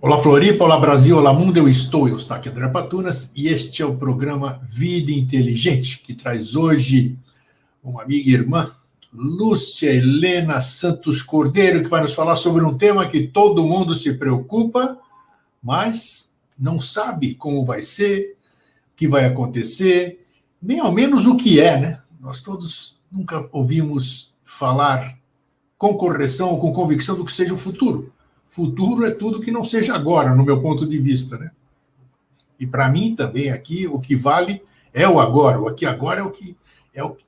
Olá Floripa, olá Brasil, olá mundo, eu estou aqui André Patunas e este é o programa Vida Inteligente, que traz hoje uma amiga e irmã, Lúcia Helena Santos Cordeiro, que vai nos falar sobre um tema que todo mundo se preocupa, mas não sabe como vai ser, o que vai acontecer, nem ao menos o que é, né? Nós todos nunca ouvimos falar com correção ou com convicção do que seja o futuro. Futuro é tudo que não seja agora, no meu ponto de vista, né? E para mim também aqui o que vale é o agora. O aqui agora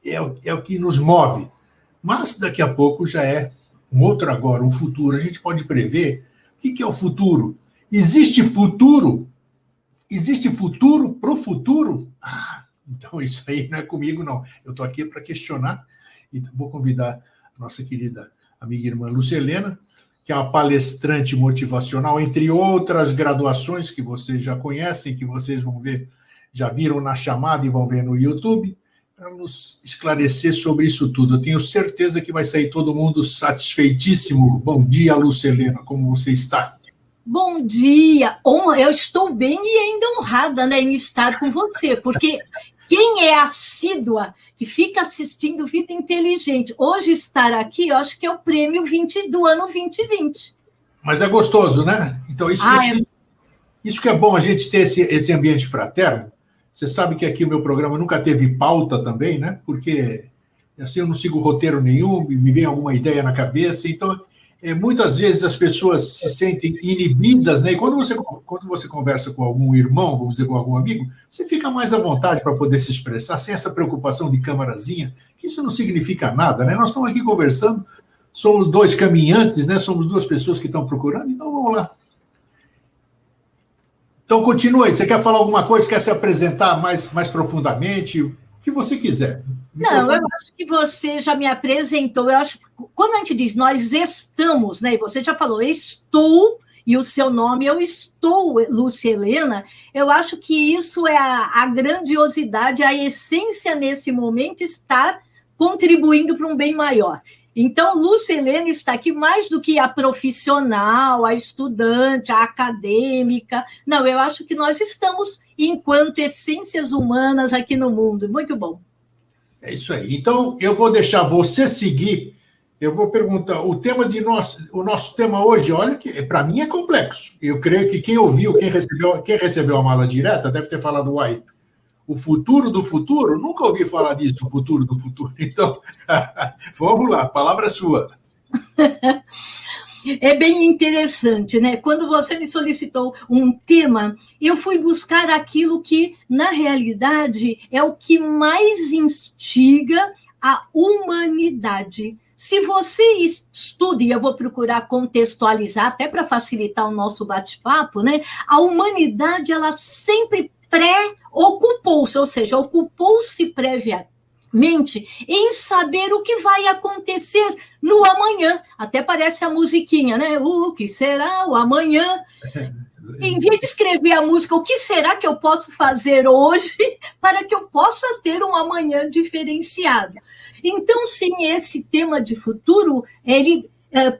é o que nos move. Mas daqui a pouco já é um outro agora, um futuro. A gente pode prever o que é o futuro. Existe futuro? Existe futuro para o futuro? Então isso aí não é comigo, não. Eu estou aqui para questionar e vou convidar a nossa querida amiga e irmã Lúcia Helena, que é uma palestrante motivacional, entre outras graduações que vocês já conhecem, que vocês vão ver, já viram na chamada e vão ver no YouTube, para nos esclarecer sobre isso tudo. Eu tenho certeza que vai sair todo mundo satisfeitíssimo. Bom dia, Lúcia Helena, como você está? Bom dia! Eu estou bem e ainda honrada, né, em estar com você, porque quem é assídua, que fica assistindo Vida Inteligente, hoje estar aqui, eu acho que é o prêmio 20 do ano 2020. Mas é gostoso, né? Então, isso que é bom a gente ter esse ambiente fraterno. Você sabe que aqui o meu programa nunca teve pauta também, né? Porque assim, eu não sigo roteiro nenhum, me vem alguma ideia na cabeça, então muitas vezes as pessoas se sentem inibidas, né? E quando você conversa com algum irmão, vamos dizer, com algum amigo, você fica mais à vontade para poder se expressar, sem essa preocupação de câmarazinha, que isso não significa nada, né? Nós estamos aqui conversando, somos dois caminhantes, né? Somos duas pessoas que estão procurando, então vamos lá. Então continua aí, você quer falar alguma coisa, quer se apresentar mais profundamente, o que você quiser. Não, eu acho que você já me apresentou. Eu acho que quando a gente diz nós estamos, né? E você já falou, estou, e o seu nome, eu estou, Lúcia Helena, eu acho que isso é a grandiosidade, a essência nesse momento, estar contribuindo para um bem maior. Então, Lúcia Helena está aqui mais do que a profissional, a estudante, a acadêmica. Não, eu acho que nós estamos enquanto essências humanas aqui no mundo. Muito bom. É isso aí. Então, eu vou deixar você seguir. Eu vou perguntar, o nosso tema hoje, olha, que para mim é complexo. Eu creio que quem ouviu, quem recebeu a mala direta, deve ter falado, uai, o futuro do futuro? Nunca ouvi falar disso, o futuro do futuro. Então, vamos lá, a palavra é sua. É bem interessante, né? Quando você me solicitou um tema, eu fui buscar aquilo que, na realidade, é o que mais instiga a humanidade. Se você estuda, e eu vou procurar contextualizar, até para facilitar o nosso bate-papo, né? A humanidade, ela sempre ocupou-se, ou seja, ocupou-se previamente em saber o que vai acontecer no amanhã. Até parece a musiquinha, né? O que será o amanhã? Em vez de escrever a música, o que será que eu posso fazer hoje para que eu possa ter um amanhã diferenciado? Então, sim, esse tema de futuro, ele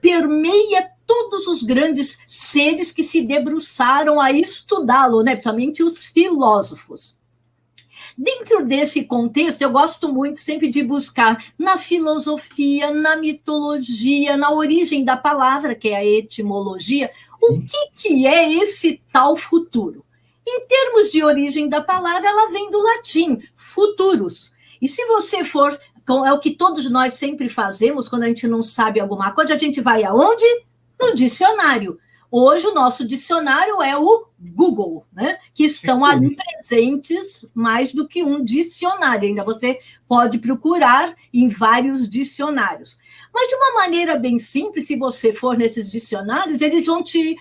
permeia todos os grandes seres que se debruçaram a estudá-lo, né? Principalmente os filósofos. Dentro desse contexto, eu gosto muito sempre de buscar na filosofia, na mitologia, na origem da palavra, que é a etimologia, o que é esse tal futuro. Em termos de origem da palavra, ela vem do latim, futurus. E se você for, é o que todos nós sempre fazemos, quando a gente não sabe alguma coisa, a gente vai aonde? No dicionário. Hoje, o nosso dicionário é o Google, né? Que estão ali presentes mais do que um dicionário. Ainda você pode procurar em vários dicionários. Mas, de uma maneira bem simples, se você for nesses dicionários, eles vão te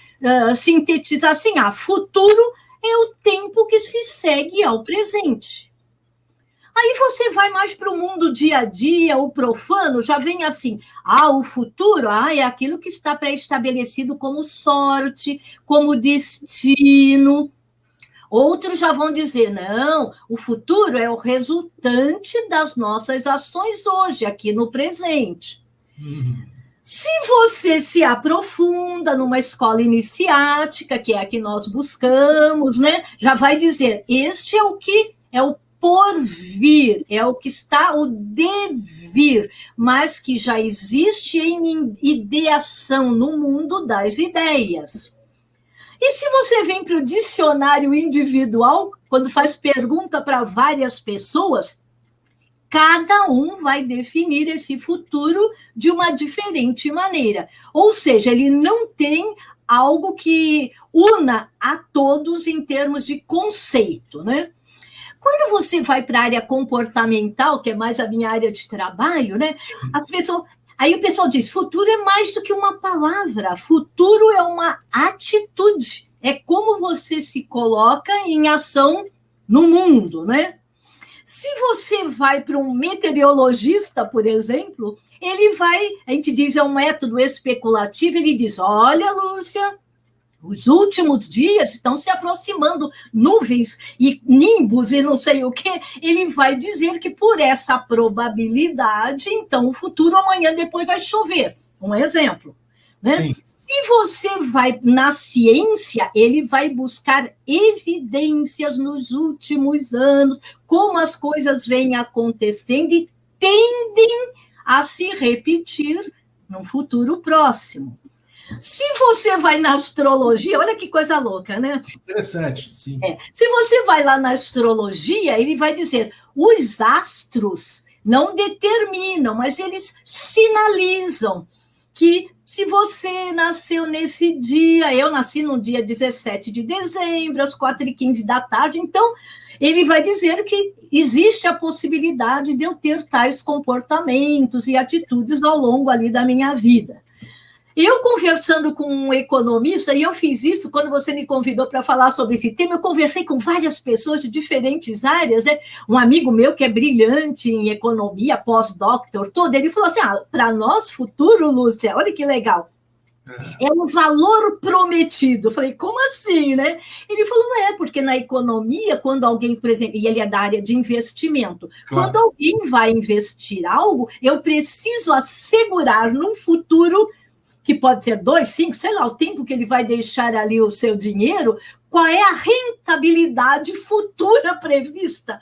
sintetizar assim, futuro é o tempo que se segue ao presente. Aí você vai mais para o mundo dia a dia, o profano, já vem assim, o futuro é aquilo que está pré-estabelecido como sorte, como destino. Outros já vão dizer, não, o futuro é o resultante das nossas ações hoje, aqui no presente. Se você se aprofunda numa escola iniciática, que é a que nós buscamos, né, já vai dizer, este é o que é o porvir, é o que está o devir, mas que já existe em ideação no mundo das ideias. E se você vem para o dicionário individual, quando faz pergunta para várias pessoas, cada um vai definir esse futuro de uma diferente maneira. Ou seja, ele não tem algo que una a todos em termos de conceito, né? Quando você vai para a área comportamental, que é mais a minha área de trabalho, né? Aí o pessoal diz, futuro é mais do que uma palavra, futuro é uma atitude, é como você se coloca em ação no mundo, né? Se você vai para um meteorologista, por exemplo, ele vai, a gente diz, é um método especulativo, ele diz, olha, Lúcia, os últimos dias estão se aproximando nuvens e nimbos e não sei o quê. Ele vai dizer que por essa probabilidade, então o futuro amanhã depois vai chover. Um exemplo. Né? Se você vai na ciência, ele vai buscar evidências nos últimos anos, como as coisas vêm acontecendo e tendem a se repetir no futuro próximo. Se você vai na astrologia, olha que coisa louca, né? Interessante, sim. Se você vai lá na astrologia, ele vai dizer, os astros não determinam, mas eles sinalizam que se você nasceu nesse dia, eu nasci no dia 17 de dezembro, às 4h15 da tarde, então ele vai dizer que existe a possibilidade de eu ter tais comportamentos e atitudes ao longo ali da minha vida. Eu conversando com um economista, e eu fiz isso quando você me convidou para falar sobre esse tema, eu conversei com várias pessoas de diferentes áreas, né? Um amigo meu que é brilhante em economia, pós-doctor, todo, ele falou assim, para nós, futuro, Lúcia, olha que legal, é um valor prometido. Eu falei, como assim, né? Ele falou, não é, porque na economia, quando alguém, por exemplo, e ele é da área de investimento, claro, quando alguém vai investir algo, eu preciso assegurar num futuro que pode ser 2, 5, sei lá, o tempo que ele vai deixar ali o seu dinheiro, qual é a rentabilidade futura prevista.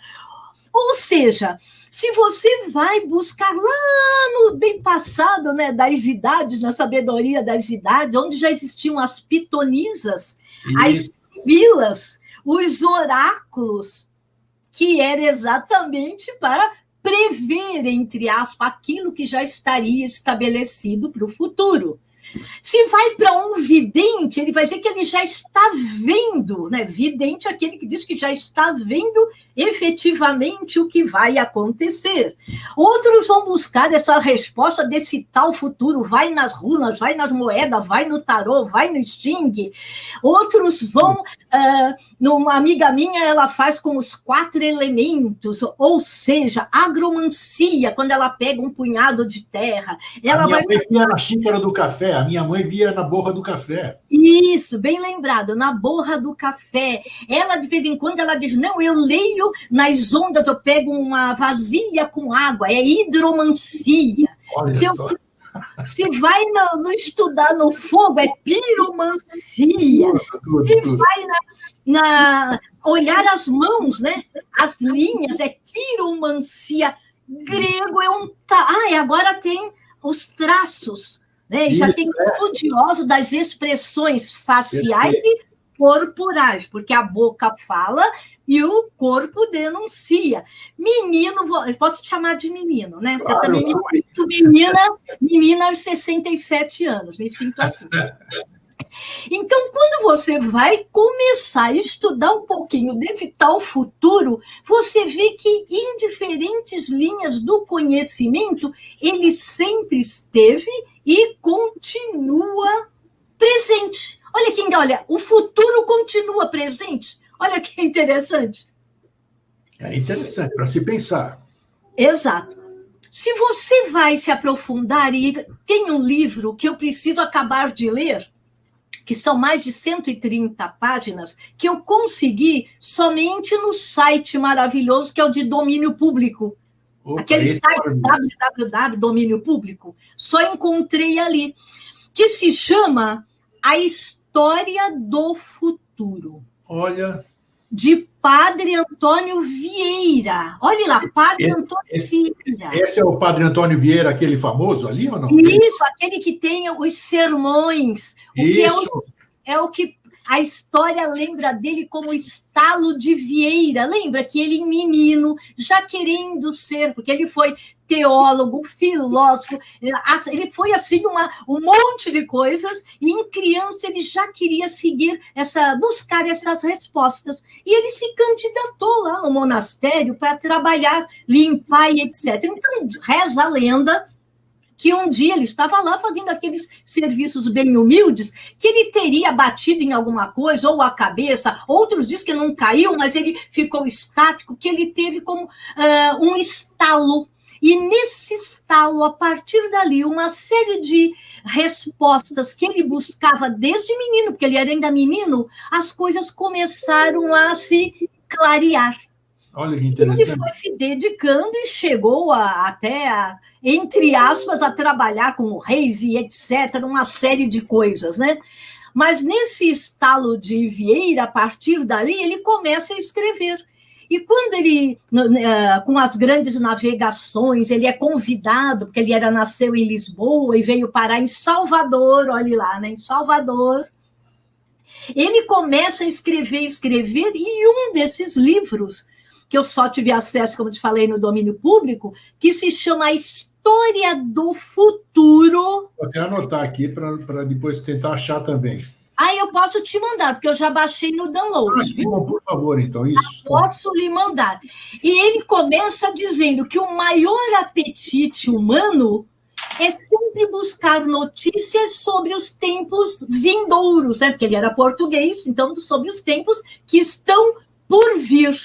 Ou seja, se você vai buscar lá no bem passado, né, das idades, na sabedoria das idades, onde já existiam as pitonisas, as sibilas, os oráculos, que era exatamente para prever, entre aspas, aquilo que já estaria estabelecido para o futuro. Se vai para um vidente, ele vai dizer que ele já está vendo, né? Vidente é aquele que diz que já está vendo efetivamente o que vai acontecer. Outros vão buscar essa resposta desse tal futuro, vai nas runas, vai nas moedas, vai no tarô, vai no Sting. Outros vão, uma amiga minha, ela faz com os 4 elementos, ou seja, agromancia, quando ela pega um punhado de terra. Ela mãe via na xícara do café, a minha mãe via na borra do café. Isso, bem lembrado, na borra do café. Ela, de vez em quando, ela diz, não, eu leio nas ondas, eu pego uma vasilha com água, é hidromancia. Olha só. Se vai no estudar no fogo, é piromancia. Se vai na olhar as mãos, né? As linhas, é quiromancia. Grego é um... agora tem os traços, né? Já tem estudioso das expressões faciais e corporais, porque a boca fala e o corpo denuncia. Menino, eu posso te chamar de menino, né? Claro, eu também me sinto menina aos 67 anos, me sinto assim. Então, quando você vai começar a estudar um pouquinho desse tal futuro, você vê que em diferentes linhas do conhecimento, ele sempre esteve e continua presente. Olha, o futuro continua presente. Olha que interessante. É interessante, para se pensar. Exato. Se você vai se aprofundar, e tem um livro que eu preciso acabar de ler, que são mais de 130 páginas, que eu consegui somente no site maravilhoso, que é o de domínio público. Opa, aquele esse é site maravilhoso. www, domínio público, só encontrei ali, que se chama A História do Futuro, Olha, de Padre Antônio Vieira. Olha lá, Padre esse, Antônio esse, Vieira. esse é o Padre Antônio Vieira, aquele famoso ali ou não? Isso, aquele que tem os sermões, o que Isso. é o que a história lembra dele como Estalo de Vieira. Lembra que ele, menino, já querendo ser, porque ele foi teólogo, filósofo, ele foi assim um monte de coisas, e em criança ele já queria buscar essas respostas. E ele se candidatou lá no monastério para trabalhar, limpar e etc. Então, reza a lenda que um dia ele estava lá fazendo aqueles serviços bem humildes, que ele teria batido em alguma coisa, ou a cabeça, outros dizem que não caiu, mas ele ficou estático, que ele teve como um estalo. E nesse estalo, a partir dali, uma série de respostas que ele buscava desde menino, porque ele era ainda menino, as coisas começaram a se clarear. Olha que Ele interessante. foi se dedicando e chegou entre aspas, a trabalhar com reis e etc., uma série de coisas, né? Mas nesse estalo de Vieira, a partir dali, ele começa a escrever. E quando ele, com as grandes navegações, ele é convidado, porque ele nasceu em Lisboa e veio parar em Salvador, olhe lá, né? Em Salvador. Ele começa a escrever, e um desses livros, que eu só tive acesso, como te falei, no domínio público, que se chama A História do Futuro. Vou até anotar aqui para depois tentar achar também. Eu posso te mandar, porque eu já baixei no download, viu? Bom, por favor, então, isso. Posso lhe mandar. E ele começa dizendo que o maior apetite humano é sempre buscar notícias sobre os tempos vindouros, né? Porque ele era português, então sobre os tempos que estão por vir.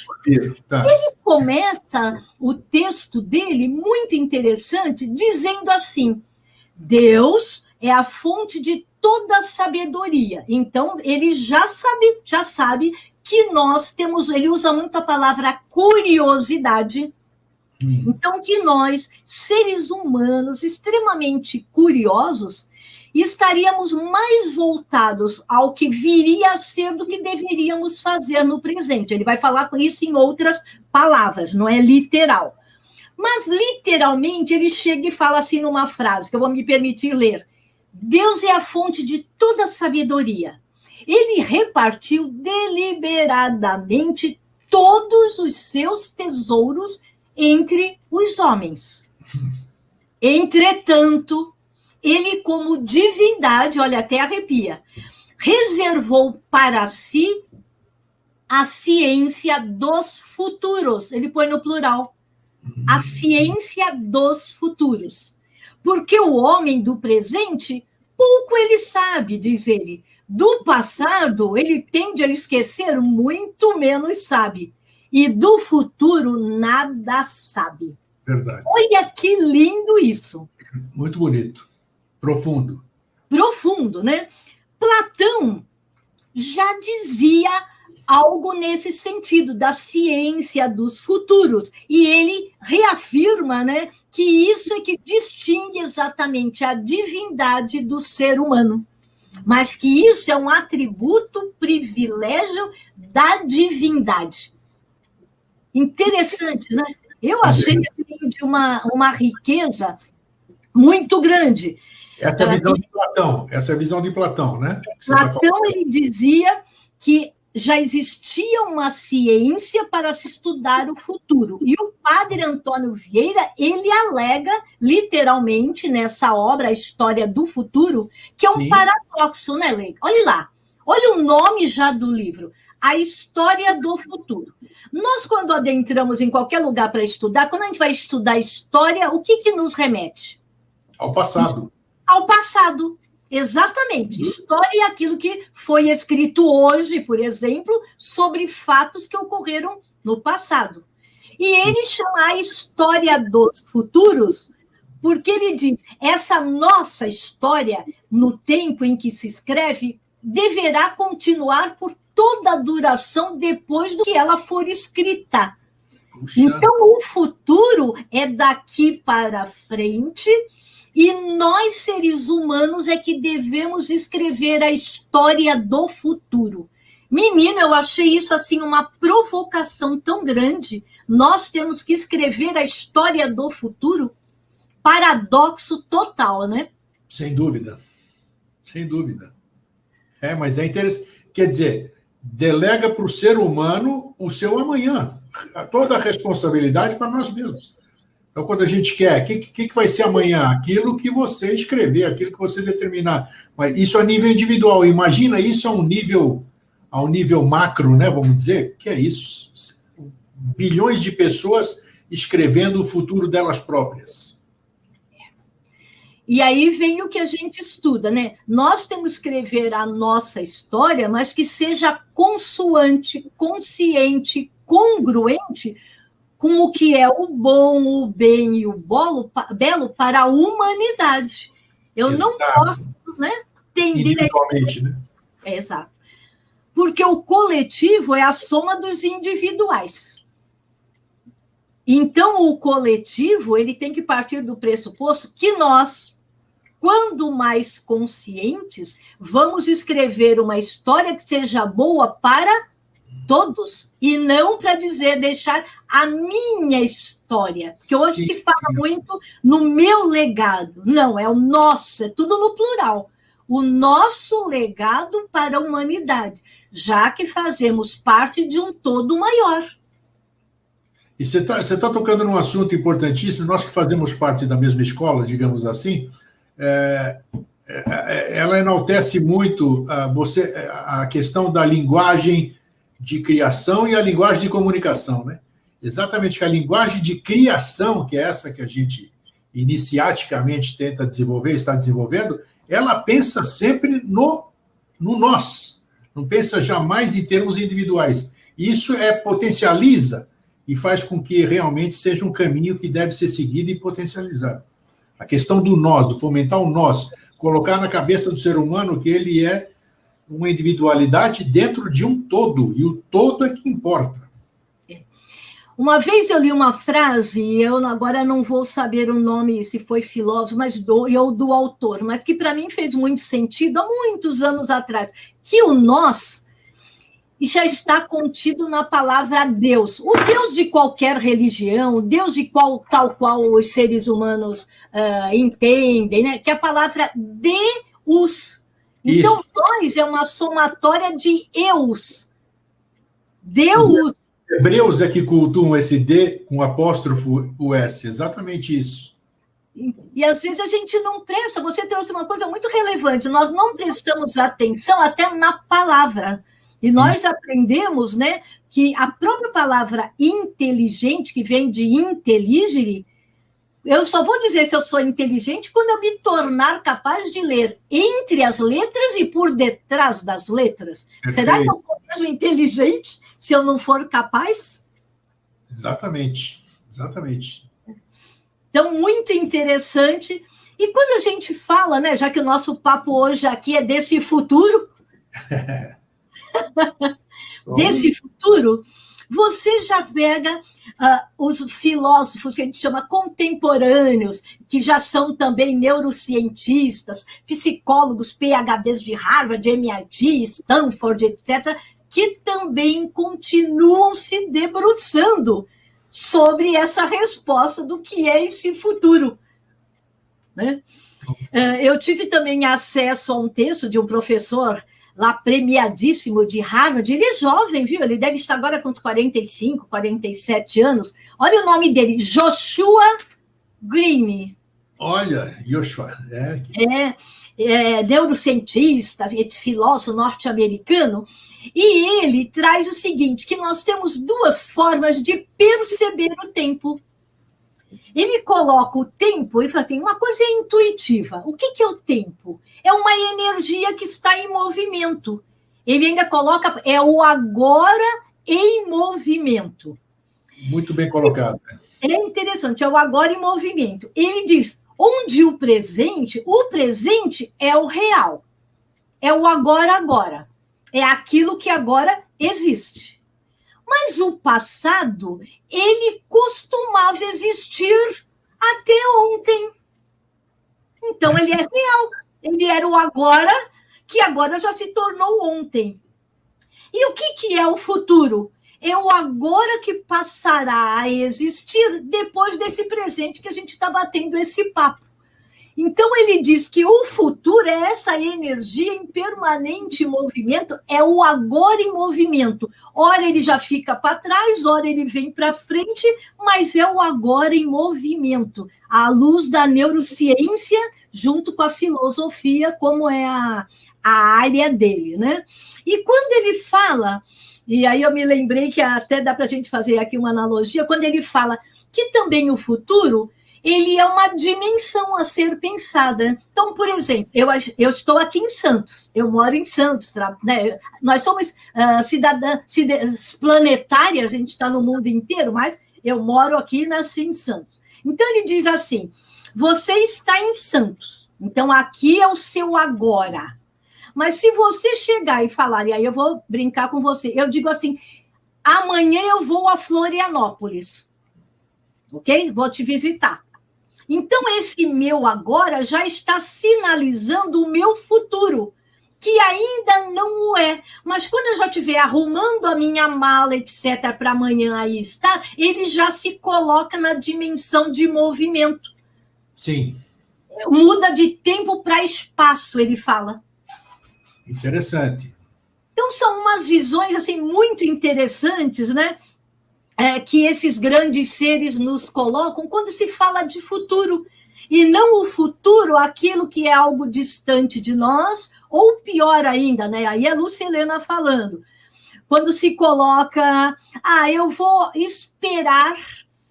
Tá. Ele começa o texto dele, muito interessante, dizendo assim: Deus é a fonte de toda a sabedoria. Então, ele já sabe que nós temos, ele usa muito a palavra curiosidade. Então, que nós, seres humanos extremamente curiosos, estaríamos mais voltados ao que viria a ser do que deveríamos fazer no presente. Ele vai falar isso em outras palavras, não é literal. Mas, literalmente, ele chega e fala assim numa frase, que eu vou me permitir ler. Deus é a fonte de toda sabedoria. Ele repartiu deliberadamente todos os seus tesouros entre os homens. Entretanto, ele, como divindade, olha, até arrepia, reservou para si a ciência dos futuros. Ele põe no plural. A ciência dos futuros. Porque o homem do presente, pouco ele sabe, diz ele. Do passado, ele tende a esquecer, muito menos sabe. E do futuro, nada sabe. Verdade. Olha que lindo isso. Muito bonito. Profundo. Profundo, né? Platão já dizia algo nesse sentido, da ciência dos futuros. E ele reafirma, né, que isso é que distingue exatamente a divindade do ser humano. Mas que isso é um atributo, privilégio da divindade. Interessante, né? Eu achei assim, de uma riqueza muito grande. Essa é a visão de Platão. Essa é a visão de Platão, né? Platão, ele dizia que já existia uma ciência para se estudar o futuro. E o padre Antônio Vieira, ele alega, literalmente, nessa obra, A História do Futuro, que é um paradoxo, né, Leila? Olha lá. Olha o nome já do livro. A História do Futuro. Nós, quando adentramos em qualquer lugar para estudar, quando a gente vai estudar história, o que nos remete? Ao passado. Ao passado. Exatamente. História é aquilo que foi escrito hoje, por exemplo, sobre fatos que ocorreram no passado. E ele chama a História dos Futuros, porque ele diz, essa nossa história, no tempo em que se escreve, deverá continuar por toda a duração depois do que ela for escrita. Puxa. Então, o futuro é daqui para frente, e nós, seres humanos, é que devemos escrever a história do futuro. Menina, eu achei isso assim uma provocação tão grande. Nós temos que escrever a história do futuro. Paradoxo total, né? Sem dúvida. Sem dúvida. Mas é interessante. Quer dizer, delega para o ser humano o seu amanhã. Toda a responsabilidade para nós mesmos. Então, quando a gente quer, o que vai ser amanhã? Aquilo que você escrever, aquilo que você determinar. Mas isso a nível individual. Imagina isso a um nível macro, né? Vamos dizer, que é isso. Bilhões de pessoas escrevendo o futuro delas próprias. E aí vem o que a gente estuda, né? Nós temos que escrever a nossa história, mas que seja consoante, consciente, congruente com o que é o bom, o bem e o belo para a humanidade. Eu Exato. Não posso, né, tender individualmente, né? Exato. Porque o coletivo é a soma dos individuais. Então, o coletivo ele tem que partir do pressuposto que nós, quando mais conscientes, vamos escrever uma história que seja boa para todos, e não para deixar a minha história, que hoje se fala muito no meu legado. Não, é o nosso, é tudo no plural. O nosso legado para a humanidade, já que fazemos parte de um todo maior. E você tá tocando num assunto importantíssimo. Nós que fazemos parte da mesma escola, digamos assim, ela enaltece muito a questão da linguagem de criação e a linguagem de comunicação, né? Exatamente, que a linguagem de criação, que é essa que a gente iniciaticamente tenta desenvolver, está desenvolvendo, ela pensa sempre no nós, não pensa jamais em termos individuais. Isso potencializa e faz com que realmente seja um caminho que deve ser seguido e potencializado. A questão do nós, do fomentar o nós, colocar na cabeça do ser humano que ele é uma individualidade dentro de um todo, e o todo é que importa. Uma vez eu li uma frase, e eu agora não vou saber o nome, se foi filósofo, mas do autor, mas que para mim fez muito sentido há muitos anos atrás, que o nós já está contido na palavra Deus. O Deus de qualquer religião, o Deus de tal qual os seres humanos entendem, né? Que é a palavra Deus. Então, isso. Nós é uma somatória de eus. Deus. Os hebreus é que cultuam esse D com apóstrofo o S. Exatamente isso. E às vezes a gente não presta. Você trouxe uma coisa muito relevante. Nós não prestamos atenção até na palavra. E nós aprendemos, né, que a própria palavra inteligente, que vem de intelligere, eu só vou dizer se eu sou inteligente quando eu me tornar capaz de ler entre as letras e por detrás das letras. Perfeito. Será que eu sou mesmo inteligente se eu não for capaz? Exatamente, exatamente. Então, muito interessante. E quando a gente fala, né, já que o nosso papo hoje aqui é desse futuro, desse futuro, você já pega os filósofos que a gente chama contemporâneos, que já são também neurocientistas, psicólogos, PhDs de Harvard, MIT, Stanford, etc., que também continuam se debruçando sobre essa resposta do que é esse futuro. Né? Eu tive também acesso a um texto de um professor lá premiadíssimo de Harvard. Ele é jovem, viu? Ele deve estar agora com uns 45, 47 anos. Olha o nome dele, Joshua Greene. Olha, Joshua. Neurocientista, filósofo norte-americano. E ele traz o seguinte, que nós temos duas formas de perceber o tempo. Ele coloca o tempo e fala assim, uma coisa é intuitiva. O que é o tempo? É uma energia que está em movimento. Ele ainda coloca, é o agora em movimento. Muito bem colocado. É interessante, é o agora em movimento. Ele diz, onde o presente é o real. É o agora. É aquilo que agora existe. Mas o passado, ele costumava existir até ontem. Então, ele é real. Ele era o agora, que agora já se tornou ontem. E o que é o futuro? É o agora que passará a existir depois desse presente que a gente está batendo esse papo. Então, ele diz que o futuro é essa energia em permanente movimento, é o agora em movimento. Ora ele já fica para trás, ora ele vem para frente, mas é o agora em movimento, à luz da neurociência, junto com a filosofia, como é a área dele, né? E quando ele fala, e aí eu me lembrei que até dá para a gente fazer aqui uma analogia, quando ele fala que também o futuro, ele é uma dimensão a ser pensada. Então, por exemplo, eu estou aqui em Santos, eu moro em Santos, né? Nós somos cidadãs planetárias, a gente está no mundo inteiro, mas eu moro aqui em Santos. Então, ele diz assim, você está em Santos, então aqui é o seu agora. Mas se você chegar e falar, e aí eu vou brincar com você, eu digo assim, amanhã eu vou a Florianópolis, ok? Vou te visitar. Então, esse meu agora já está sinalizando o meu futuro, que ainda não o é. Mas quando eu já estiver arrumando a minha mala, etc., para amanhã aí estar, ele já se coloca na dimensão de movimento. Sim. Muda de tempo para espaço, ele fala. Interessante. Então, são umas visões assim, muito interessantes, né? Que esses grandes seres nos colocam quando se fala de futuro. E não o futuro, aquilo que é algo distante de nós, ou pior ainda, né? Aí a Lúcia Helena falando. Quando se coloca, eu vou esperar,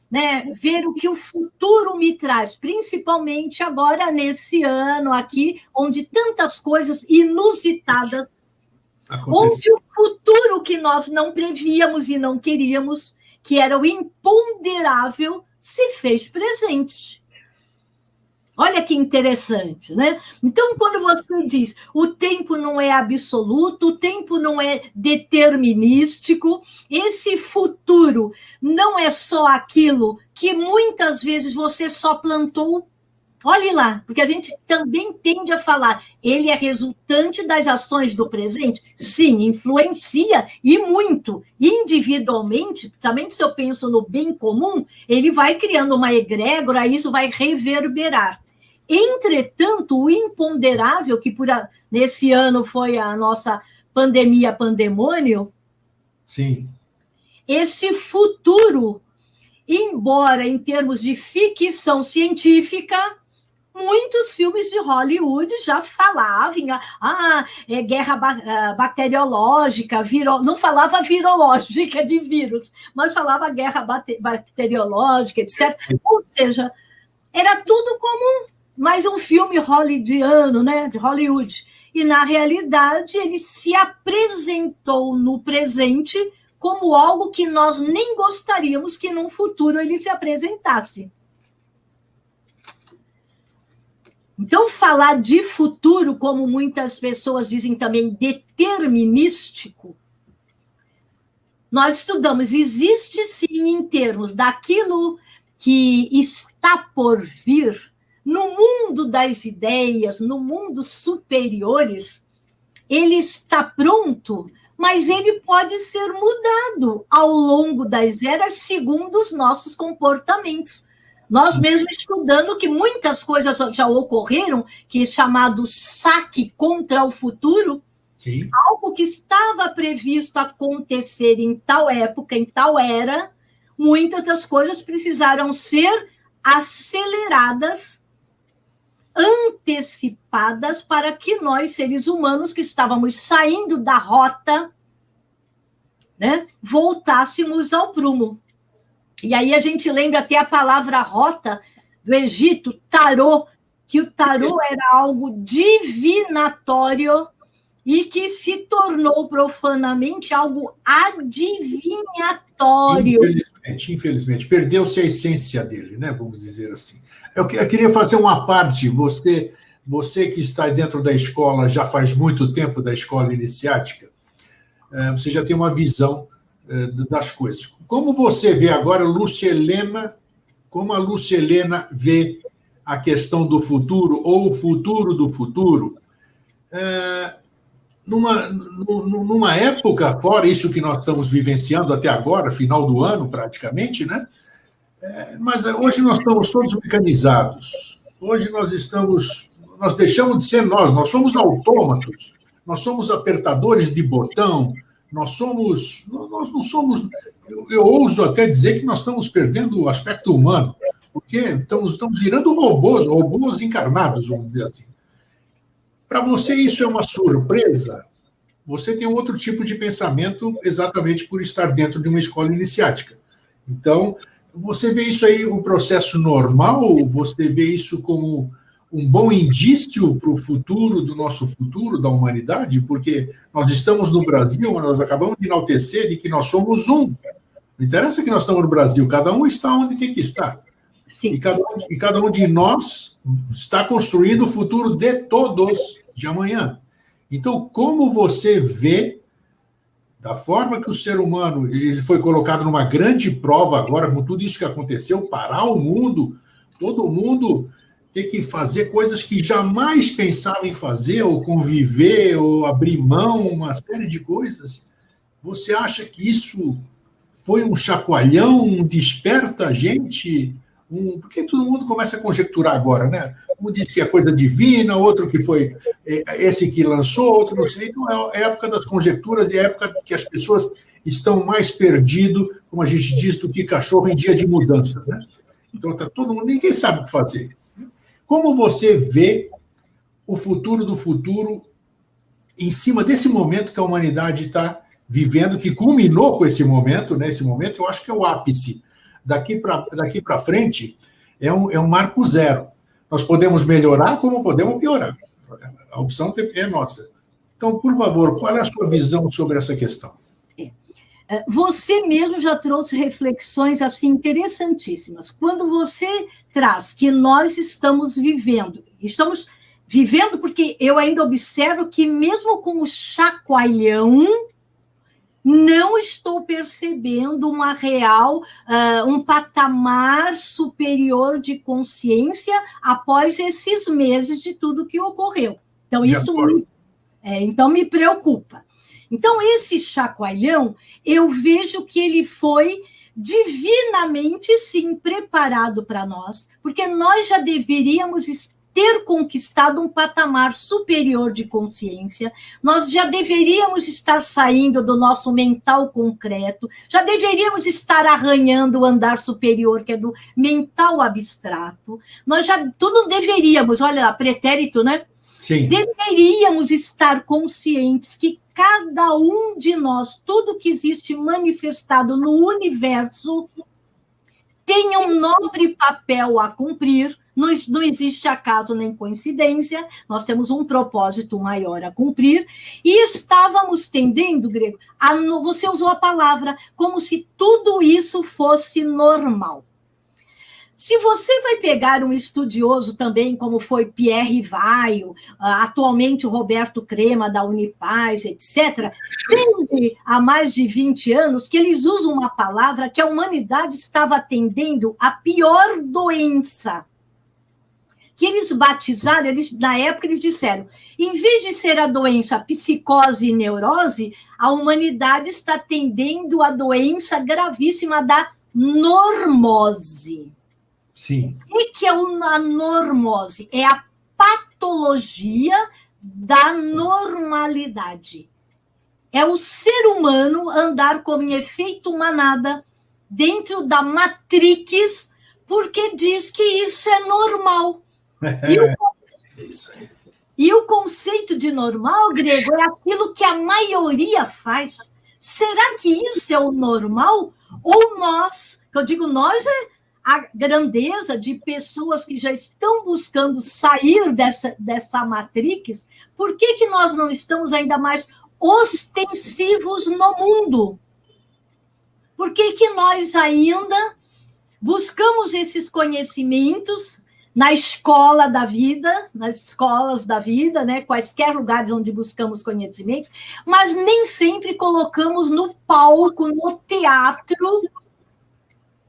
né, ver o que o futuro me traz, principalmente agora nesse ano aqui, onde tantas coisas inusitadas, onde o futuro que nós não prevíamos e não queríamos, que era o imponderável, se fez presente. Olha que interessante, né? Então, quando você diz o tempo não é absoluto, o tempo não é determinístico, esse futuro não é só aquilo que muitas vezes você só plantou. Olhe lá, porque a gente também tende a falar, ele é resultante das ações do presente? Sim, influencia e muito. Individualmente, principalmente se eu penso no bem comum, ele vai criando uma egrégora, isso vai reverberar. Entretanto, o imponderável, que nesse ano foi a nossa pandemia, pandemônio, sim, esse futuro, embora em termos de ficção científica, muitos filmes de Hollywood já falavam, guerra bacteriológica, não falava virológica de vírus, mas falava guerra bacteriológica, etc. Ou seja, era tudo comum, mas um filme hollywoodiano, né, de Hollywood. E, na realidade, ele se apresentou no presente como algo que nós nem gostaríamos que, num futuro, ele se apresentasse. Então, falar de futuro, como muitas pessoas dizem também, determinístico, nós estudamos, existe sim em termos daquilo que está por vir, no mundo das ideias, no mundo superiores, ele está pronto, mas ele pode ser mudado ao longo das eras segundo os nossos comportamentos. Nós mesmos estudando que muitas coisas já ocorreram, que é chamado saque contra o futuro, sim, algo que estava previsto acontecer em tal época, em tal era, muitas das coisas precisaram ser aceleradas, antecipadas, para que nós, seres humanos, que estávamos saindo da rota, né, voltássemos ao prumo. E aí a gente lembra até a palavra rota do Egito, tarô, que o tarô era algo divinatório e que se tornou profanamente algo adivinhatório. Infelizmente, perdeu-se a essência dele, né? Vamos dizer assim. Eu queria fazer uma parte, você que está dentro da escola, já faz muito tempo da escola iniciática, você já tem uma visão das coisas. Como você vê agora, Lúcia Helena, como a Lúcia Helena vê a questão do futuro, ou o futuro do futuro, numa época, fora isso que nós estamos vivenciando até agora, final do ano praticamente, né? Mas hoje nós estamos todos mecanizados. Hoje nós deixamos de ser nós somos autômatos, nós somos apertadores de botão, nós não somos, eu ouso até dizer que nós estamos perdendo o aspecto humano, porque estamos virando robôs encarnados, vamos dizer assim. Para você isso é uma surpresa? Você tem um outro tipo de pensamento exatamente por estar dentro de uma escola iniciática. Então, você vê isso aí um processo normal? Você vê isso como um bom indício para o futuro, do nosso futuro, da humanidade? Porque nós estamos no Brasil, mas nós acabamos de enaltecer de que nós somos um. Não interessa que nós estamos no Brasil, cada um está onde tem que estar. Sim. E cada um de nós está construindo o futuro de todos de amanhã. Então, como você vê, da forma que o ser humano ele foi colocado numa grande prova agora, com tudo isso que aconteceu, parar o mundo, todo mundo ter que fazer coisas que jamais pensava em fazer, ou conviver, ou abrir mão, uma série de coisas. Você acha que isso foi um chacoalhão, desperta a gente? Porque todo mundo começa a conjecturar agora, né? Um diz que é coisa divina, outro que foi esse que lançou, outro não sei. Então é a época das conjecturas e é a época que as pessoas estão mais perdidas, como a gente diz, do que cachorro em dia de mudança, né? Então tá todo mundo, ninguém sabe o que fazer. Como você vê o futuro do futuro em cima desse momento que a humanidade está vivendo, que culminou com esse momento, né? Esse momento eu acho que é o ápice. Daqui para frente é um marco zero. Nós podemos melhorar como podemos piorar. A opção é nossa. Então, por favor, qual é a sua visão sobre essa questão? Você mesmo já trouxe reflexões assim interessantíssimas. Quando você traz que nós estamos vivendo porque eu ainda observo que mesmo com o chacoalhão, não estou percebendo um patamar superior de consciência após esses meses de tudo que ocorreu. Então, então me preocupa. Então, esse chacoalhão, eu vejo que ele foi divinamente, sim, preparado para nós, porque nós já deveríamos ter conquistado um patamar superior de consciência, nós já deveríamos estar saindo do nosso mental concreto, já deveríamos estar arranhando o andar superior, que é do mental abstrato, tudo deveríamos, olha lá, pretérito, né? Sim. Deveríamos estar conscientes que cada um de nós, tudo que existe manifestado no universo, tem um nobre papel a cumprir. Não existe acaso nem coincidência, nós temos um propósito maior a cumprir, e estávamos tendendo, Grego, você usou a palavra, como se tudo isso fosse normal. Se você vai pegar um estudioso também, como foi Pierre Vaio, atualmente o Roberto Crema, da Unipaz, etc., desde há mais de 20 anos que eles usam uma palavra que a humanidade estava atendendo a pior doença. Que eles batizaram, na época eles disseram, em vez de ser a doença psicose e neurose, a humanidade está tendendo a doença gravíssima da normose. Sim. O que é a normose? É a patologia da normalidade. É o ser humano andar como em efeito manada dentro da matrix, porque diz que isso é normal. E o conceito de normal, Grego, é aquilo que a maioria faz. Será que isso é o normal? Ou nós, que eu digo nós, é a grandeza de pessoas que já estão buscando sair dessa matrix, por que nós não estamos ainda mais ostensivos no mundo? Por que nós ainda buscamos esses conhecimentos na escola da vida, nas escolas da vida, né? Quaisquer lugares onde buscamos conhecimentos, mas nem sempre colocamos no palco, no teatro,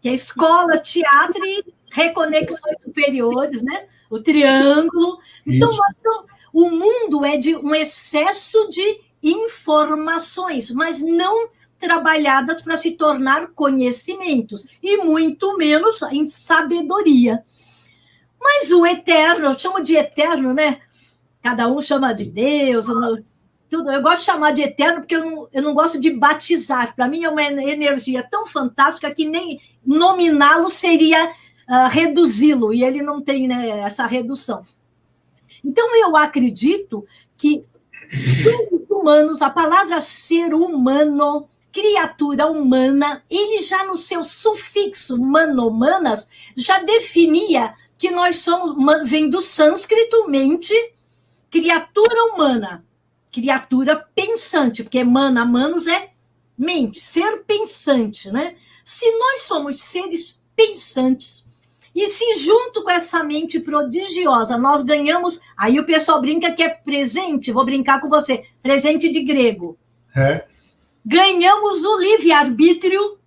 que é escola, teatro e reconexões superiores, né? O triângulo. Então, o mundo é de um excesso de informações, mas não trabalhadas para se tornar conhecimentos, e muito menos em sabedoria. Mas o eterno, eu chamo de eterno, né? Cada um chama de Deus, eu gosto de chamar de eterno porque eu não gosto de batizar. Para mim é uma energia tão fantástica que nem nominá-lo seria reduzi-lo, e ele não tem, né, essa redução. Então, eu acredito que seres humanos, a palavra ser humano, criatura humana, ele já no seu sufixo mano-humanas já definia que nós somos, vem do sânscrito, mente, criatura humana, criatura pensante, porque mana, manos é mente, ser pensante, né? Se nós somos seres pensantes, e se junto com essa mente prodigiosa nós ganhamos, aí o pessoal brinca que é presente, vou brincar com você, presente de grego. Ganhamos o livre-arbítrio,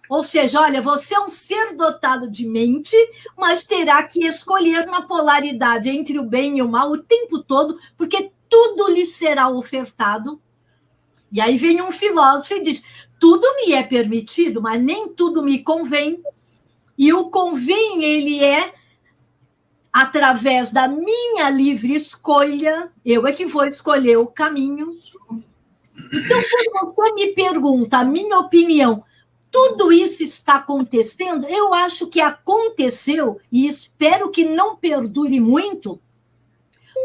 ou seja, olha, você é um ser dotado de mente, mas terá que escolher na polaridade entre o bem e o mal o tempo todo, porque tudo lhe será ofertado. E aí vem um filósofo e diz, tudo me é permitido, mas nem tudo me convém. E o convém, ele é através da minha livre escolha, eu é que vou escolher o caminho. Então, quando você me pergunta a minha opinião, tudo isso está acontecendo? Eu acho que aconteceu, e espero que não perdure muito,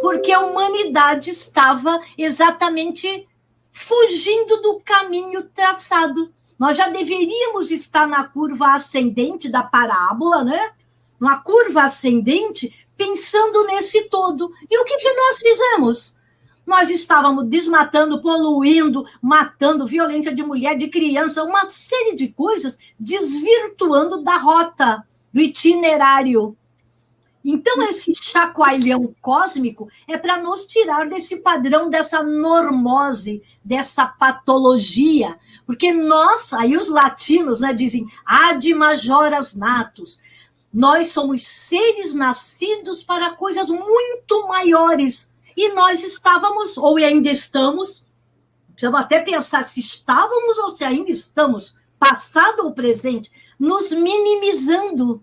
porque a humanidade estava exatamente fugindo do caminho traçado. Nós já deveríamos estar na curva ascendente da parábola, né? Na curva ascendente, pensando nesse todo. E o que nós fizemos? Nós estávamos desmatando, poluindo, matando, violência de mulher, de criança, uma série de coisas, desvirtuando da rota, do itinerário. Então, esse chacoalhão cósmico é para nos tirar desse padrão, dessa normose, dessa patologia. Porque nós, aí os latinos, né, dizem ad majoras natus. Nós somos seres nascidos para coisas muito maiores. E nós estávamos, ou ainda estamos, precisamos até pensar se estávamos ou se ainda estamos, passado ou presente, nos minimizando.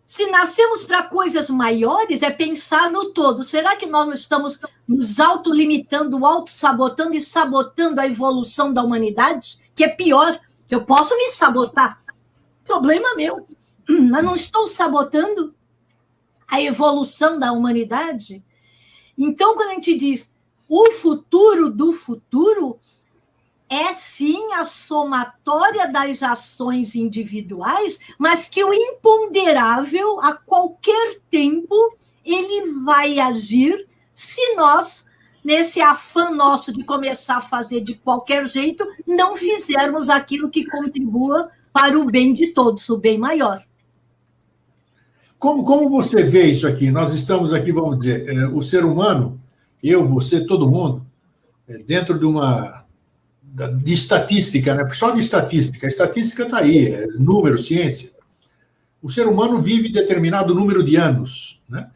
Se nascemos para coisas maiores, é pensar no todo. Será que nós não estamos nos autolimitando, auto-sabotando e sabotando a evolução da humanidade? Que é pior, que eu posso me sabotar. Problema meu. Mas não estou sabotando a evolução da humanidade? Então, quando a gente diz o futuro do futuro, é sim a somatória das ações individuais, mas que o imponderável, a qualquer tempo, ele vai agir se nós, nesse afã nosso de começar a fazer de qualquer jeito, não fizermos aquilo que contribua para o bem de todos, o bem maior. Como você vê isso aqui? Nós estamos aqui, vamos dizer, o ser humano, eu, você, todo mundo, dentro de estatística, né? Só de estatística. A estatística está aí, número, ciência. O ser humano vive determinado número de anos, né?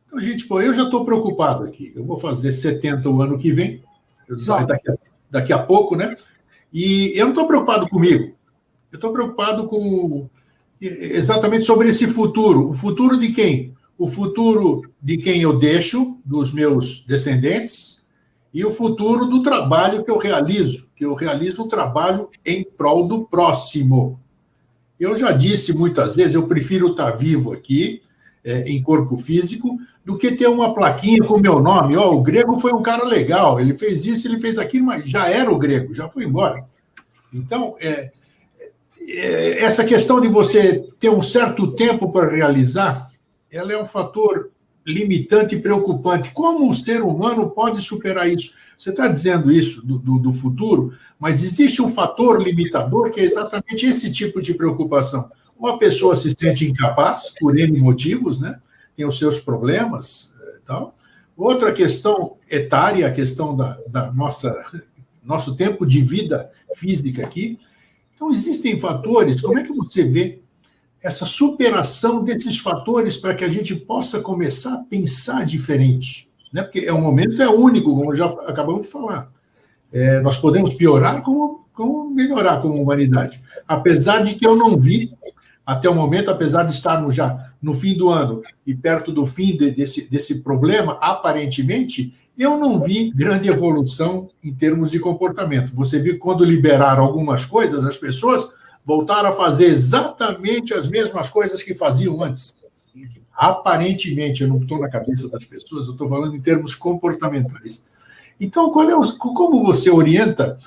Então, gente, eu já estou preocupado aqui. Eu vou fazer 70 o ano que vem, daqui a pouco, né? E eu não estou preocupado comigo. Eu estou preocupado exatamente sobre esse futuro. O futuro de quem? O futuro de quem eu deixo, dos meus descendentes, e o futuro do trabalho que eu realizo o trabalho em prol do próximo. Eu já disse muitas vezes, eu prefiro estar vivo aqui, em corpo físico, do que ter uma plaquinha com o meu nome. O grego foi um cara legal, ele fez isso, ele fez aquilo, mas já era o grego, já foi embora. Então, essa questão de você ter um certo tempo para realizar, ela é um fator limitante e preocupante. Como o ser humano pode superar isso? Você está dizendo isso do futuro, mas existe um fator limitador que é exatamente esse tipo de preocupação. ou a pessoa se sente incapaz por N motivos, né? Tem os seus problemas e tal. Outra questão etária, a questão da nosso tempo de vida física aqui. Então, existem fatores. Como é que você vê essa superação desses fatores para que a gente possa começar a pensar diferente? Né? Porque o momento é único, como já acabamos de falar. Nós podemos piorar como melhorar como humanidade. Apesar de que eu não vi, até o momento, apesar de estarmos já no fim do ano e perto do fim desse problema, aparentemente, eu não vi grande evolução em termos de comportamento. Você viu que quando liberaram algumas coisas, as pessoas voltaram a fazer exatamente as mesmas coisas que faziam antes. Aparentemente, eu não estou na cabeça das pessoas, eu estou falando em termos comportamentais. Então, como você orienta,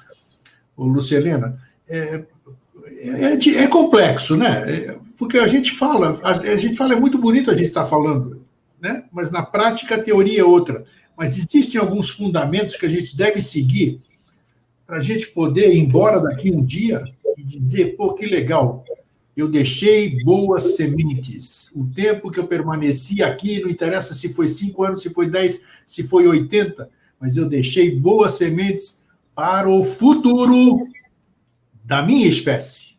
Lucielena? É complexo, né? Porque a gente fala, é muito bonito a gente estar falando, né? Mas na prática a teoria é outra. Mas existem alguns fundamentos que a gente deve seguir para a gente poder ir embora daqui um dia e dizer, pô, que legal, eu deixei boas sementes. O tempo que eu permaneci aqui, não interessa se foi 5 anos, se foi 10, se foi 80, mas eu deixei boas sementes para o futuro da minha espécie.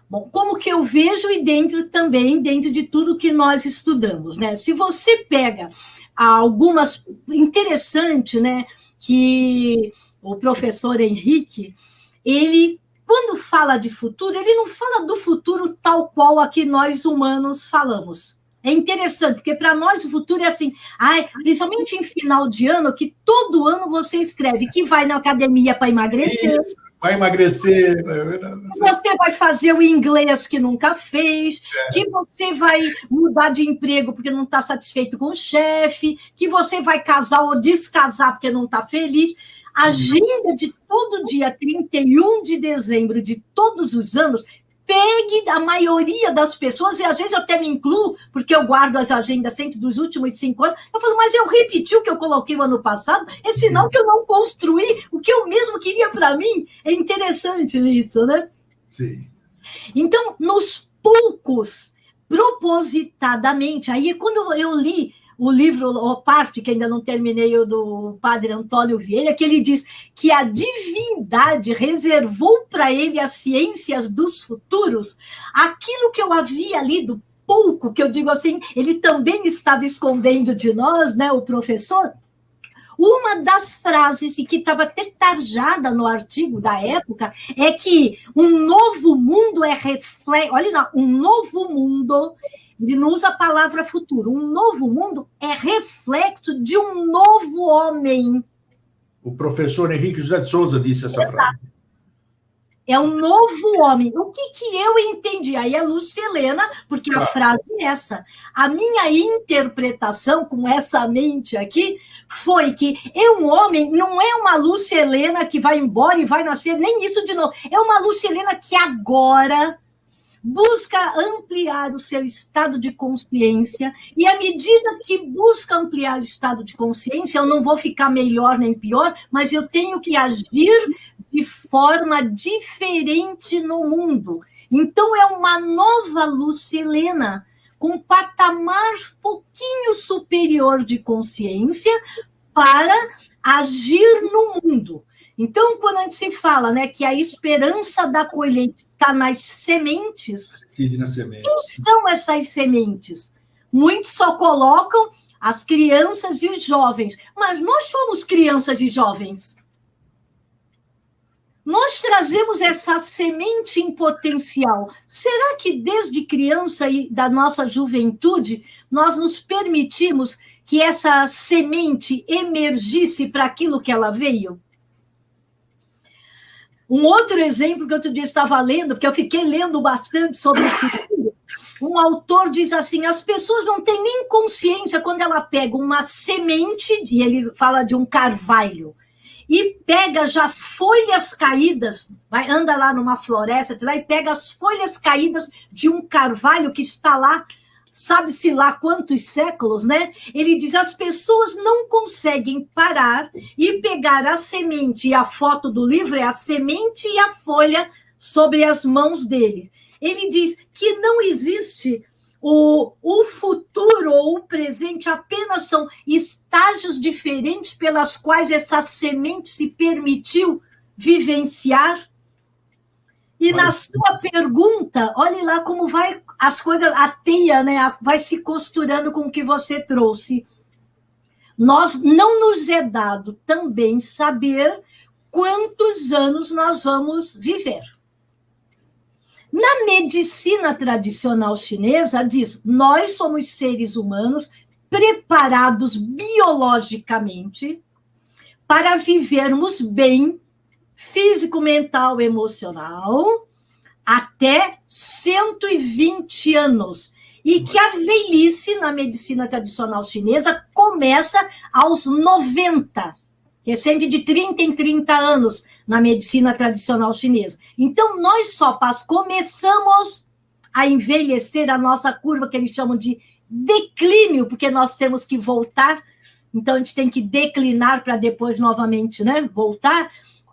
Bom, como que eu vejo e dentro de tudo que nós estudamos, né? Se você pega algumas interessante, né, que o professor Henrique, ele quando fala de futuro, ele não fala do futuro tal qual a que nós humanos falamos. É interessante, porque para nós o futuro é assim, principalmente em final de ano, que todo ano você escreve que vai na academia para emagrecer. Isso. Vai emagrecer. Você vai fazer o inglês que nunca fez, que você vai mudar de emprego porque não está satisfeito com o chefe, que você vai casar ou descasar porque não está feliz. A agenda de todo dia 31 de dezembro de todos os anos, pegue a maioria das pessoas, e às vezes eu até me incluo, porque eu guardo as agendas sempre dos últimos 5 anos, eu falo, mas eu repeti o que eu coloquei no ano passado, é sinal que eu não construí o que eu mesmo queria para mim. É interessante isso, né? Sim. Então, nos poucos, propositadamente, aí quando eu li o livro, a parte que ainda não terminei, o do padre Antônio Vieira, que ele diz que a divindade reservou para ele as ciências dos futuros, aquilo que eu havia lido pouco, que eu digo assim, ele também estava escondendo de nós, né, o professor. Uma das frases, e que estava até tarjada no artigo da época, é que um novo mundo é reflexo. Olha lá, um novo mundo, ele não usa a palavra futuro, um novo mundo é reflexo de um novo homem. O professor Henrique José de Souza disse essa frase. É um novo homem. O que eu entendi? Aí é Lucielena, porque a frase é essa. A minha interpretação com essa mente aqui foi que um homem não é uma Lucielena que vai embora e vai nascer, nem isso de novo. É uma Lucielena que agora busca ampliar o seu estado de consciência, e à medida que busca ampliar o estado de consciência, eu não vou ficar melhor nem pior, mas eu tenho que agir de forma diferente no mundo. Então, é uma nova Lucielena, com um patamar pouquinho superior de consciência para agir no mundo. Então, quando a gente se fala, né, que a esperança da colheita está nas sementes, quem são essas sementes? Muitos só colocam as crianças e os jovens, mas nós somos crianças e jovens. Nós trazemos essa semente em potencial. Será que desde criança e da nossa juventude nós nos permitimos que essa semente emergisse para aquilo que ela veio? Um outro exemplo que outro dia estava lendo, porque eu fiquei lendo bastante sobre o futuro, um autor diz assim, as pessoas não têm nem consciência quando ela pega uma semente, e ele fala de um carvalho, e pega já folhas caídas, anda lá numa floresta, e pega as folhas caídas de um carvalho que está lá, sabe-se lá quantos séculos, né? Ele diz, as pessoas não conseguem parar e pegar a semente, e a foto do livro é a semente e a folha sobre as mãos dele. Ele diz que não existe o futuro ou o presente, apenas são estágios diferentes pelas quais essa semente se permitiu vivenciar. E na sua pergunta, olhe lá como vai as coisas, a teia, né, vai se costurando com o que você trouxe. Nós não nos é dado também saber quantos anos nós vamos viver. Na medicina tradicional chinesa, diz, nós somos seres humanos preparados biologicamente para vivermos bem, físico, mental, emocional, até 120 anos. E que a velhice na medicina tradicional chinesa começa aos 90, que é sempre de 30 em 30 anos na medicina tradicional chinesa. Então, nós só começamos a envelhecer a nossa curva, que eles chamam de declínio, porque nós temos que voltar, então a gente tem que declinar para depois novamente, né, voltar.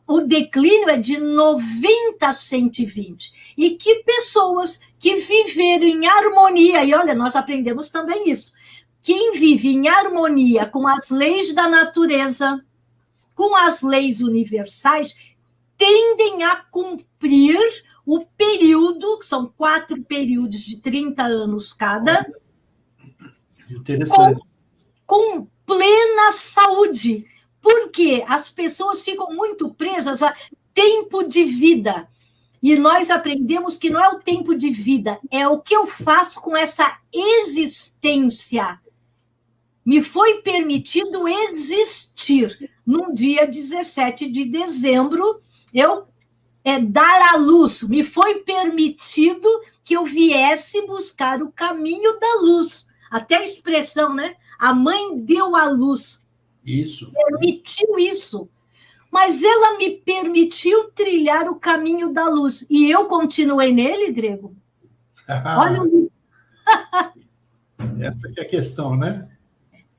O declínio é de 90 a 120. E que pessoas que viveram em harmonia, e olha, nós aprendemos também isso, quem vive em harmonia com as leis da natureza, com as leis universais, tendem a cumprir o período, são 4 períodos de 30 anos cada, interessante, com plena saúde. Porque as pessoas ficam muito presas a tempo de vida. E nós aprendemos que não é o tempo de vida, é o que eu faço com essa existência. Me foi permitido existir. Num dia 17 de dezembro, eu dar à luz. Me foi permitido que eu viesse buscar o caminho da luz. Até a expressão, né? A mãe deu à luz. Isso. Permitiu isso. Mas ela me permitiu trilhar o caminho da luz. E eu continuei nele, Grego? Olha o... Essa que é a questão, né?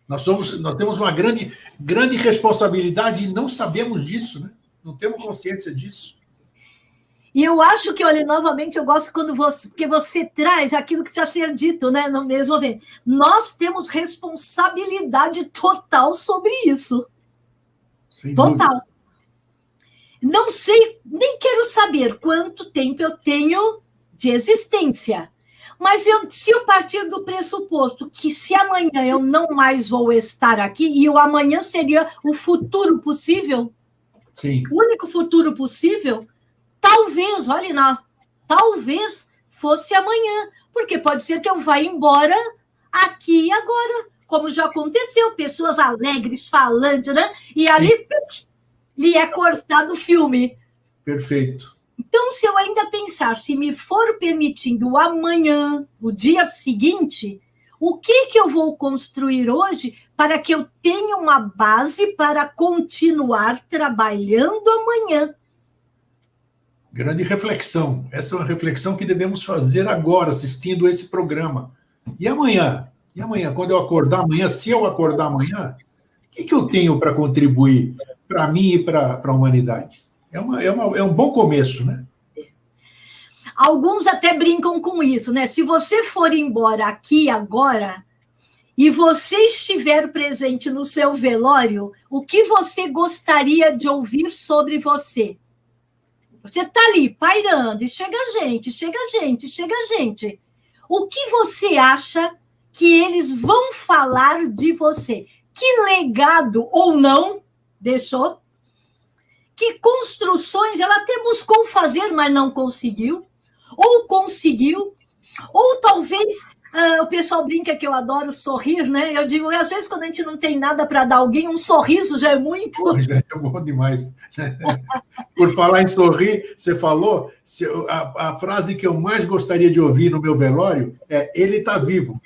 Nós temos uma grande responsabilidade e não sabemos disso, né? Não temos consciência disso. E eu acho que, olha, novamente, eu gosto porque você traz aquilo que precisa ser dito, né? No mesmo vez. Nós temos responsabilidade total sobre isso. Sem total. dúvida. Não sei, nem quero saber quanto tempo eu tenho de existência. Mas se eu partir do pressuposto que se amanhã eu não mais vou estar aqui, e o amanhã seria o futuro possível, sim, o único futuro possível, talvez, olha lá, talvez fosse amanhã, porque pode ser que eu vá embora aqui e agora, como já aconteceu, pessoas alegres, falantes, né? E ali lhe é cortado o filme. Perfeito. Então, se eu ainda pensar, se me for permitindo o amanhã, o dia seguinte, o que eu vou construir hoje para que eu tenha uma base para continuar trabalhando amanhã? Grande reflexão. Essa é uma reflexão que devemos fazer agora, assistindo esse programa. E amanhã? E amanhã, quando eu acordar amanhã, se eu acordar amanhã, o que eu tenho para contribuir para mim e para a humanidade? É um bom começo, né? Alguns até brincam com isso, né? Se você for embora aqui agora e você estiver presente no seu velório, o que você gostaria de ouvir sobre você? Você está ali pairando e chega gente, chega gente, chega gente. O que você acha que eles vão falar de você? Que legado ou não deixou? Que construções ela até buscou fazer, mas não conseguiu? Ou conseguiu? Ou talvez o pessoal brinca que eu adoro sorrir, né? Eu digo, às vezes, quando a gente não tem nada para dar a alguém, um sorriso já é muito. Já é bom demais. Por falar em sorrir, você falou, a frase que eu mais gostaria de ouvir no meu velório é: ele está vivo.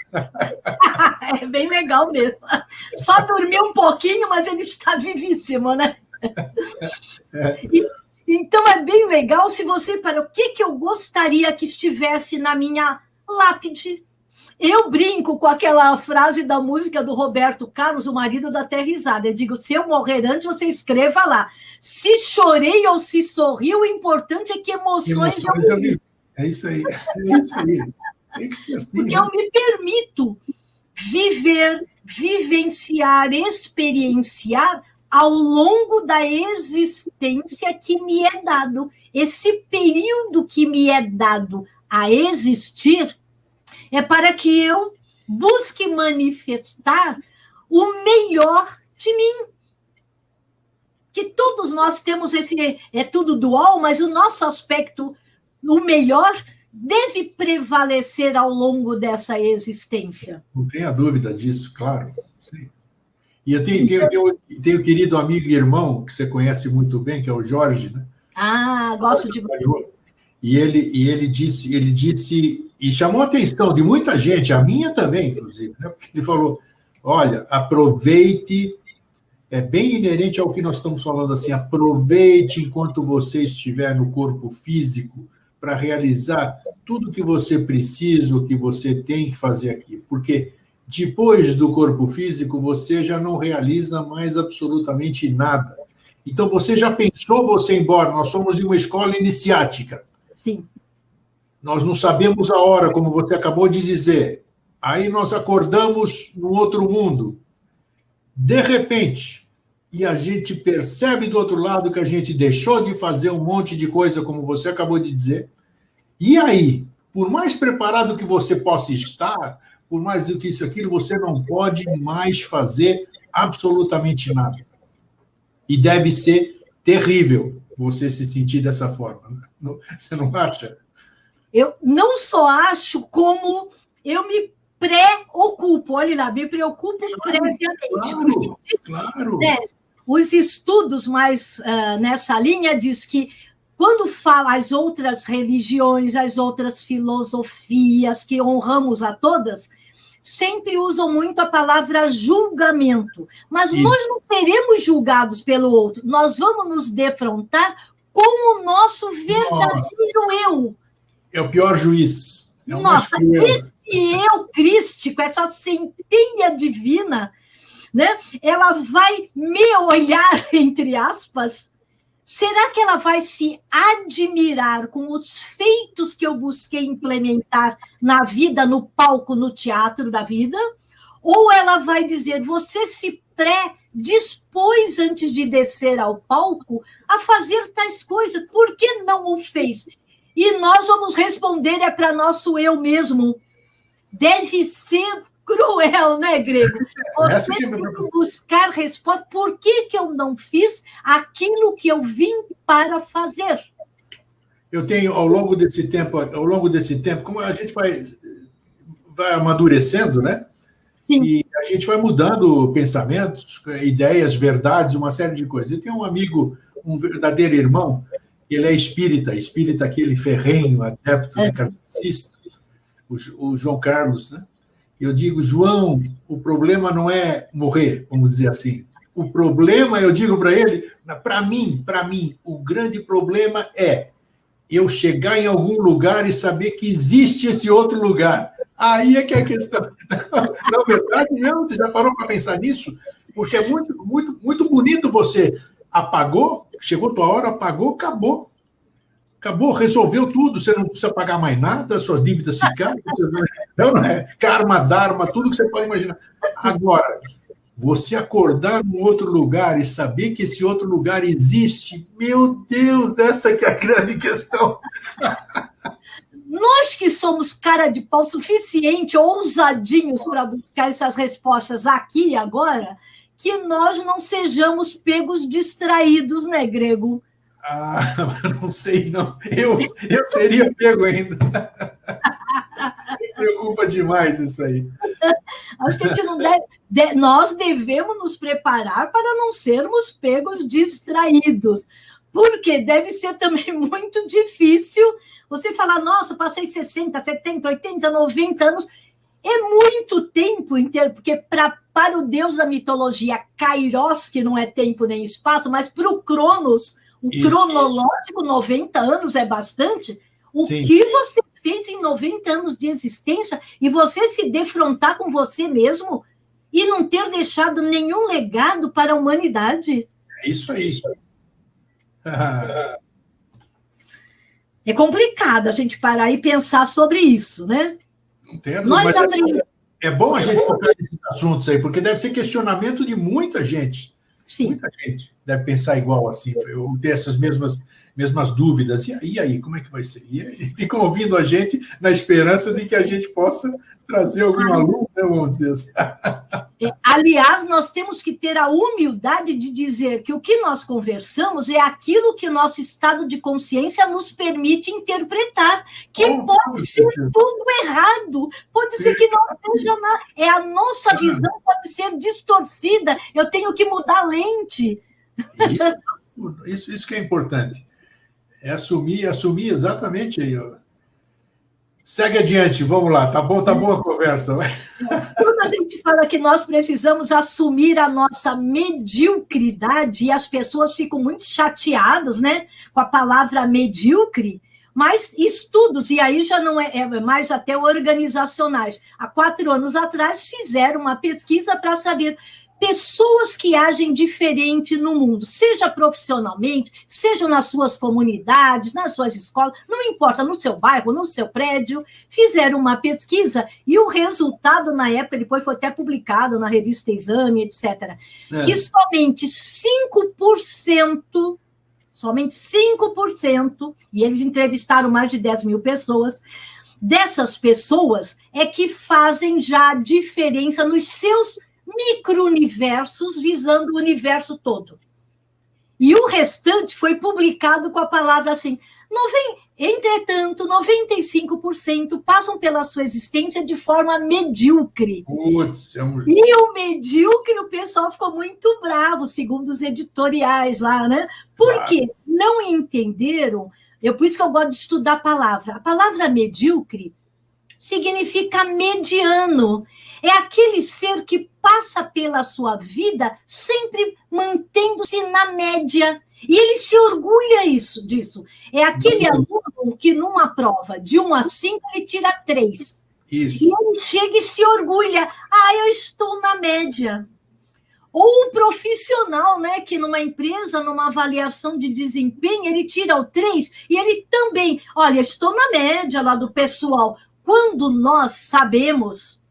É bem legal mesmo. Só dormiu um pouquinho, mas ele está vivíssimo, né? Então é bem legal se você para o que eu gostaria que estivesse na minha lápide. Eu brinco com aquela frase da música do Roberto Carlos, o marido da Terra Risada. Eu digo, se eu morrer antes, você escreva lá. Se chorei ou se sorri, o importante é que emoções eu vivi. É isso aí. É isso aí. Tem que ser assim. Porque eu me permito viver, vivenciar, experienciar ao longo da existência que me é dado. Esse período que me é dado a existir é para que eu busque manifestar o melhor de mim. Que todos nós temos é tudo dual, mas o nosso aspecto, o melhor, deve prevalecer ao longo dessa existência. Não tenha dúvida disso, claro. Sim. E eu tenho um querido amigo e irmão, que você conhece muito bem, que é o Jorge, né? Ah, gosto de... E ele disse, e chamou a atenção de muita gente, a minha também, inclusive, né? Porque ele falou, olha, aproveite, é bem inerente ao que nós estamos falando, assim, aproveite enquanto você estiver no corpo físico para realizar tudo que você precisa, o que você tem que fazer aqui, porque depois do corpo físico, você já não realiza mais absolutamente nada. Então, você já pensou você ir embora? Nós somos em uma escola iniciática. Sim. Nós não sabemos a hora, como você acabou de dizer. Aí nós acordamos no outro mundo. De repente, e a gente percebe do outro lado que a gente deixou de fazer um monte de coisa, como você acabou de dizer. E aí, por mais preparado que você possa estar, por mais do que isso, aquilo, você não pode mais fazer absolutamente nada. E deve ser terrível você se sentir dessa forma. Você não acha? Eu não só acho, como eu me preocupo. Olha lá, me preocupo previamente. Claro. Né, os estudos mais nessa linha diz que quando fala as outras religiões, as outras filosofias, que honramos a todas, sempre usam muito a palavra julgamento. Mas Isso. nós não seremos julgados pelo outro. Nós vamos nos defrontar com o nosso verdadeiro eu. É o pior juiz. É o Nossa, mais cruel. esse eu crístico, essa centelha divina, né? Ela vai me olhar, entre aspas. Será que ela vai se admirar com os feitos que eu busquei implementar na vida, no palco, no teatro da vida? Ou ela vai dizer, você se predispôs antes de descer ao palco a fazer tais coisas, por que não o fez? E nós vamos responder, é para nosso eu mesmo. Deve ser cruel, né, Grego? Você tem que buscar resposta. Por que eu não fiz aquilo que eu vim para fazer? Eu tenho, ao longo desse tempo, como a gente vai amadurecendo, né? Sim. E a gente vai mudando pensamentos, ideias, verdades, uma série de coisas. Eu tenho um amigo, um verdadeiro irmão, ele é espírita aquele ferrenho, adepto, kardecista, o João Carlos, né? Eu digo, João, o problema não é morrer, vamos dizer assim. O problema, eu digo para ele, para mim, o grande problema é eu chegar em algum lugar e saber que existe esse outro lugar. Aí é que é a questão. Na verdade, mesmo, você já parou para pensar nisso? Porque é muito, muito, muito bonito você apagou, chegou tua hora, apagou, acabou. Acabou, resolveu tudo, você não precisa pagar mais nada, suas dívidas ficaram, não é? Karma, Dharma, tudo que você pode imaginar. Agora, você acordar num outro lugar e saber que esse outro lugar existe, meu Deus, essa que é a grande questão. Nós que somos cara de pau suficiente, ousadinhos para buscar essas respostas aqui e agora, que nós não sejamos pegos distraídos, né, Grego? Ah, não sei, não. Eu seria pego ainda. Me preocupa demais isso aí. Acho que a gente não deve... Nós devemos nos preparar para não sermos pegos distraídos, porque deve ser também muito difícil você falar, nossa, passei 60, 70, 80, 90 anos. É muito tempo inteiro, porque para o deus da mitologia, Kairos, que não é tempo nem espaço, mas para o Cronos... O cronológico, 90 anos é bastante. O que você fez em 90 anos de existência e você se defrontar com você mesmo e não ter deixado nenhum legado para a humanidade? É isso aí. É complicado a gente parar e pensar sobre isso, né? Não entendo, Nós mas é bom a gente tocar nesses assuntos aí, porque deve ser questionamento de muita gente. Sim. Muita gente deve pensar igual assim, eu ter essas mesmas dúvidas. E aí, como é que vai ser? E aí, ficam ouvindo a gente na esperança de que a gente possa trazer alguma luz, né, vamos dizer assim. Aliás, nós temos que ter a humildade de dizer que o que nós conversamos é aquilo que nosso estado de consciência nos permite interpretar, que pode ser tudo errado, pode ser que não seja nada, a nossa visão pode ser distorcida, eu tenho que mudar a lente. Isso que é importante, é assumir exatamente aí, ó. Segue adiante, vamos lá, tá boa a conversa. Quando a gente fala que nós precisamos assumir a nossa mediocridade, e as pessoas ficam muito chateadas, né, com a palavra medíocre, mas estudos, e aí já não é mais até organizacionais, há 4 anos atrás fizeram uma pesquisa para saber pessoas que agem diferente no mundo, seja profissionalmente, seja nas suas comunidades, nas suas escolas, não importa, no seu bairro, no seu prédio, fizeram uma pesquisa e o resultado, na época, depois foi até publicado na revista Exame, etc., que somente 5%, e eles entrevistaram mais de 10 mil pessoas, dessas pessoas é que fazem já a diferença nos seus micro-universos visando o universo todo. E o restante foi publicado com a palavra assim, entretanto, 95% passam pela sua existência de forma medíocre. E o medíocre, o pessoal ficou muito bravo, segundo os editoriais lá, né? Porque não entenderam, por isso que eu gosto de estudar a palavra. A palavra medíocre significa mediano. É aquele ser que passa pela sua vida sempre mantendo-se na média. E ele se orgulha disso. É aquele aluno que, numa prova de 1 a 5, ele tira 3. Isso. E ele chega e se orgulha. Eu estou na média. Ou o profissional, né, que numa empresa, numa avaliação de desempenho, ele tira o 3 e ele também, olha, estou na média lá do pessoal. Quando nós sabemos,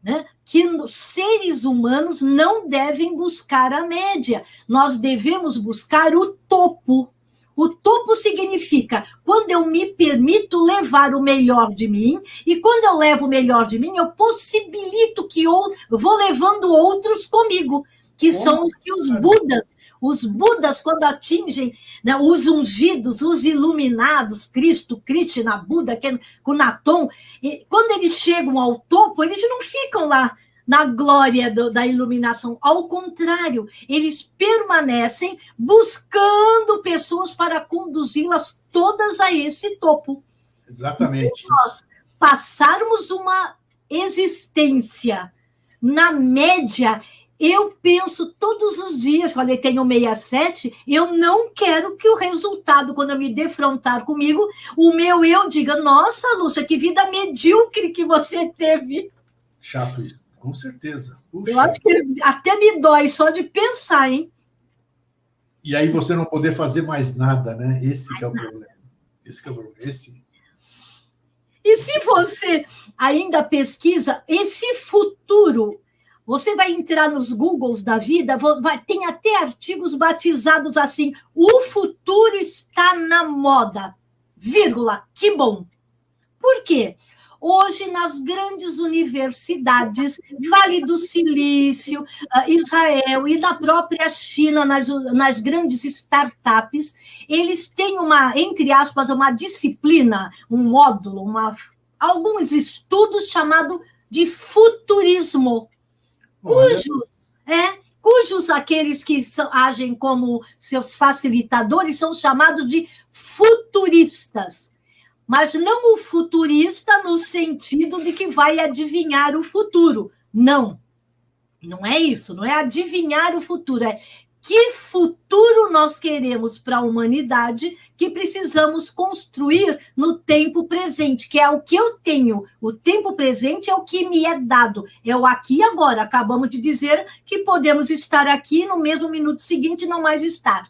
né, que os seres humanos não devem buscar a média, nós devemos buscar o topo. O topo significa quando eu me permito levar o melhor de mim, e quando eu levo o melhor de mim, eu possibilito que eu vou levando outros comigo, que são os Budas, quando atingem, né, os ungidos, os iluminados, Cristo, Krishna, Buda, Kunaton, quando eles chegam ao topo, eles não ficam lá na glória da iluminação. Ao contrário, eles permanecem buscando pessoas para conduzi-las todas a esse topo. Exatamente. Então, nós passarmos uma existência na média. Eu penso todos os dias, quando eu tenho 67, eu não quero que o resultado, quando eu me defrontar comigo, o meu eu diga, nossa, Lúcia, que vida medíocre que você teve. Chato isso, com certeza. Puxa. Eu acho que até me dói só de pensar, hein? E aí você não poder fazer mais nada, né? Esse que é o problema. E se você ainda pesquisa esse futuro, você vai entrar nos Googles da vida, tem até artigos batizados assim, o futuro está na moda, vírgula, que bom. Por quê? Hoje, nas grandes universidades, Vale do Silício, Israel e na própria China, nas grandes startups, eles têm entre aspas, uma disciplina, um módulo, alguns estudos chamado de futurismo, cujos aqueles que agem como seus facilitadores são chamados de futuristas. Mas não o futurista no sentido de que vai adivinhar o futuro. Não é isso, não é adivinhar o futuro, é que futuro nós queremos para a humanidade que precisamos construir no tempo presente, que é o que eu tenho. O tempo presente é o que me é dado, é o aqui e agora. Acabamos de dizer que podemos estar aqui no mesmo minuto seguinte e não mais estar.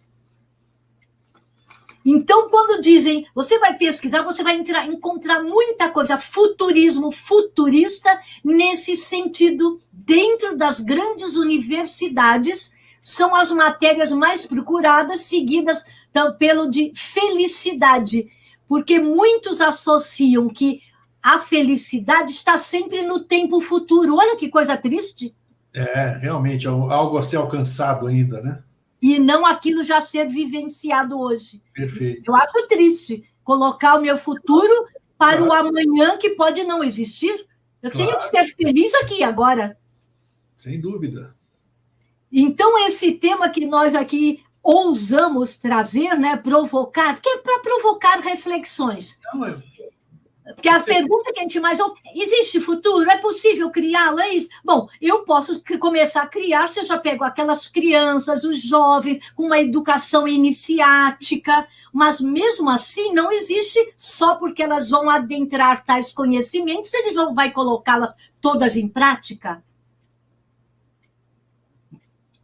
Então, quando dizem, você vai pesquisar, você vai encontrar muita coisa, futurismo futurista, nesse sentido, dentro das grandes universidades, são as matérias mais procuradas, seguidas pelo de felicidade, porque muitos associam que a felicidade está sempre no tempo futuro. Olha que coisa triste. Realmente, algo a ser alcançado ainda, né? E não aquilo já ser vivenciado hoje. Perfeito. Eu acho triste colocar o meu futuro para o amanhã que pode não existir. Eu tenho que ser feliz aqui agora. Sem dúvida. Então, esse tema que nós aqui ousamos trazer, né, provocar, que é para provocar reflexões. Porque a pergunta que a gente mais ouve, existe futuro? É possível criá-lo? É isso? Bom, eu posso começar a criar, se eu já pego aquelas crianças, os jovens, com uma educação iniciática, mas mesmo assim não existe só porque elas vão adentrar tais conhecimentos, eles vão colocá-las todas em prática.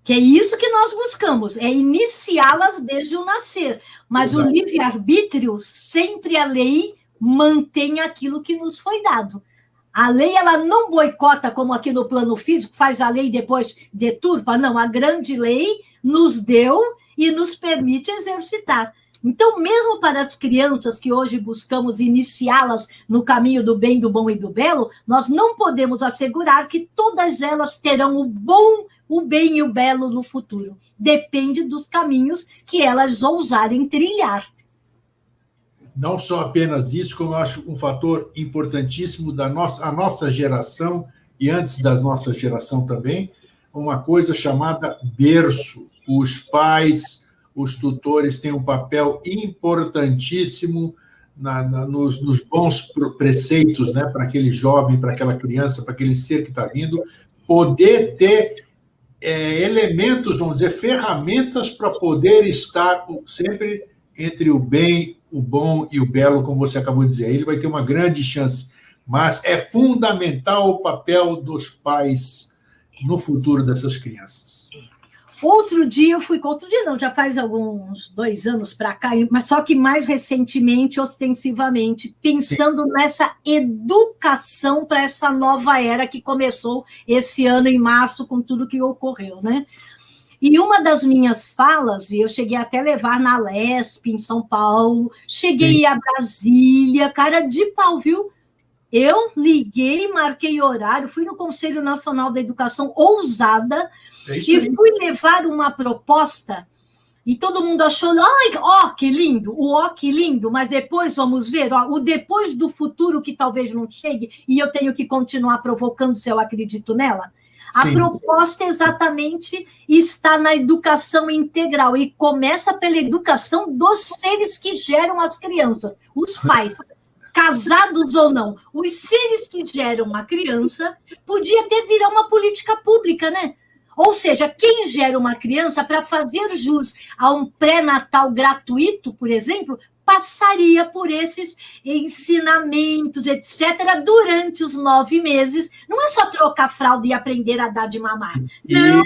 Que é isso que nós buscamos, é iniciá-las desde o nascer. Mas o livre-arbítrio, sempre a lei mantém aquilo que nos foi dado. A lei, ela não boicota, como aqui no plano físico, faz a lei e depois deturpa. Não, a grande lei nos deu e nos permite exercitar. Então, mesmo para as crianças que hoje buscamos iniciá-las no caminho do bem, do bom e do belo, nós não podemos assegurar que todas elas terão o bom, o bem e o belo no futuro. Depende dos caminhos que elas ousarem trilhar. Não só apenas isso, como eu acho um fator importantíssimo a nossa geração, e antes da nossa geração também, uma coisa chamada berço. Os pais, os tutores têm um papel importantíssimo nos bons preceitos, né, para aquele jovem, para aquela criança, para aquele ser que está vindo, poder ter elementos, vamos dizer, ferramentas para poder estar sempre entre o bem, o bom e o belo, como você acabou de dizer. Ele vai ter uma grande chance, mas é fundamental o papel dos pais no futuro dessas crianças. Outro dia eu fui, já faz alguns 2 anos para cá, mas só que mais recentemente, ostensivamente, pensando nessa educação para essa nova era que começou esse ano, em março, com tudo que ocorreu, né? E uma das minhas falas, e eu cheguei até a levar na Lesp, em São Paulo, cheguei a Brasília, cara de pau, viu? Eu liguei, marquei horário, fui no Conselho Nacional da Educação, ousada, e fui levar uma proposta, e todo mundo achou, que lindo, que lindo, mas depois vamos ver, o depois do futuro que talvez não chegue, e eu tenho que continuar provocando se eu acredito nela. A proposta exatamente está na educação integral, e começa pela educação dos seres que geram as crianças, os pais. Casados ou não, os seres que geram uma criança podia até virar uma política pública, né? Ou seja, quem gera uma criança, para fazer jus a um pré-natal gratuito, por exemplo, passaria por esses ensinamentos, etc., durante os 9 meses. Não é só trocar fralda e aprender a dar de mamar. Não.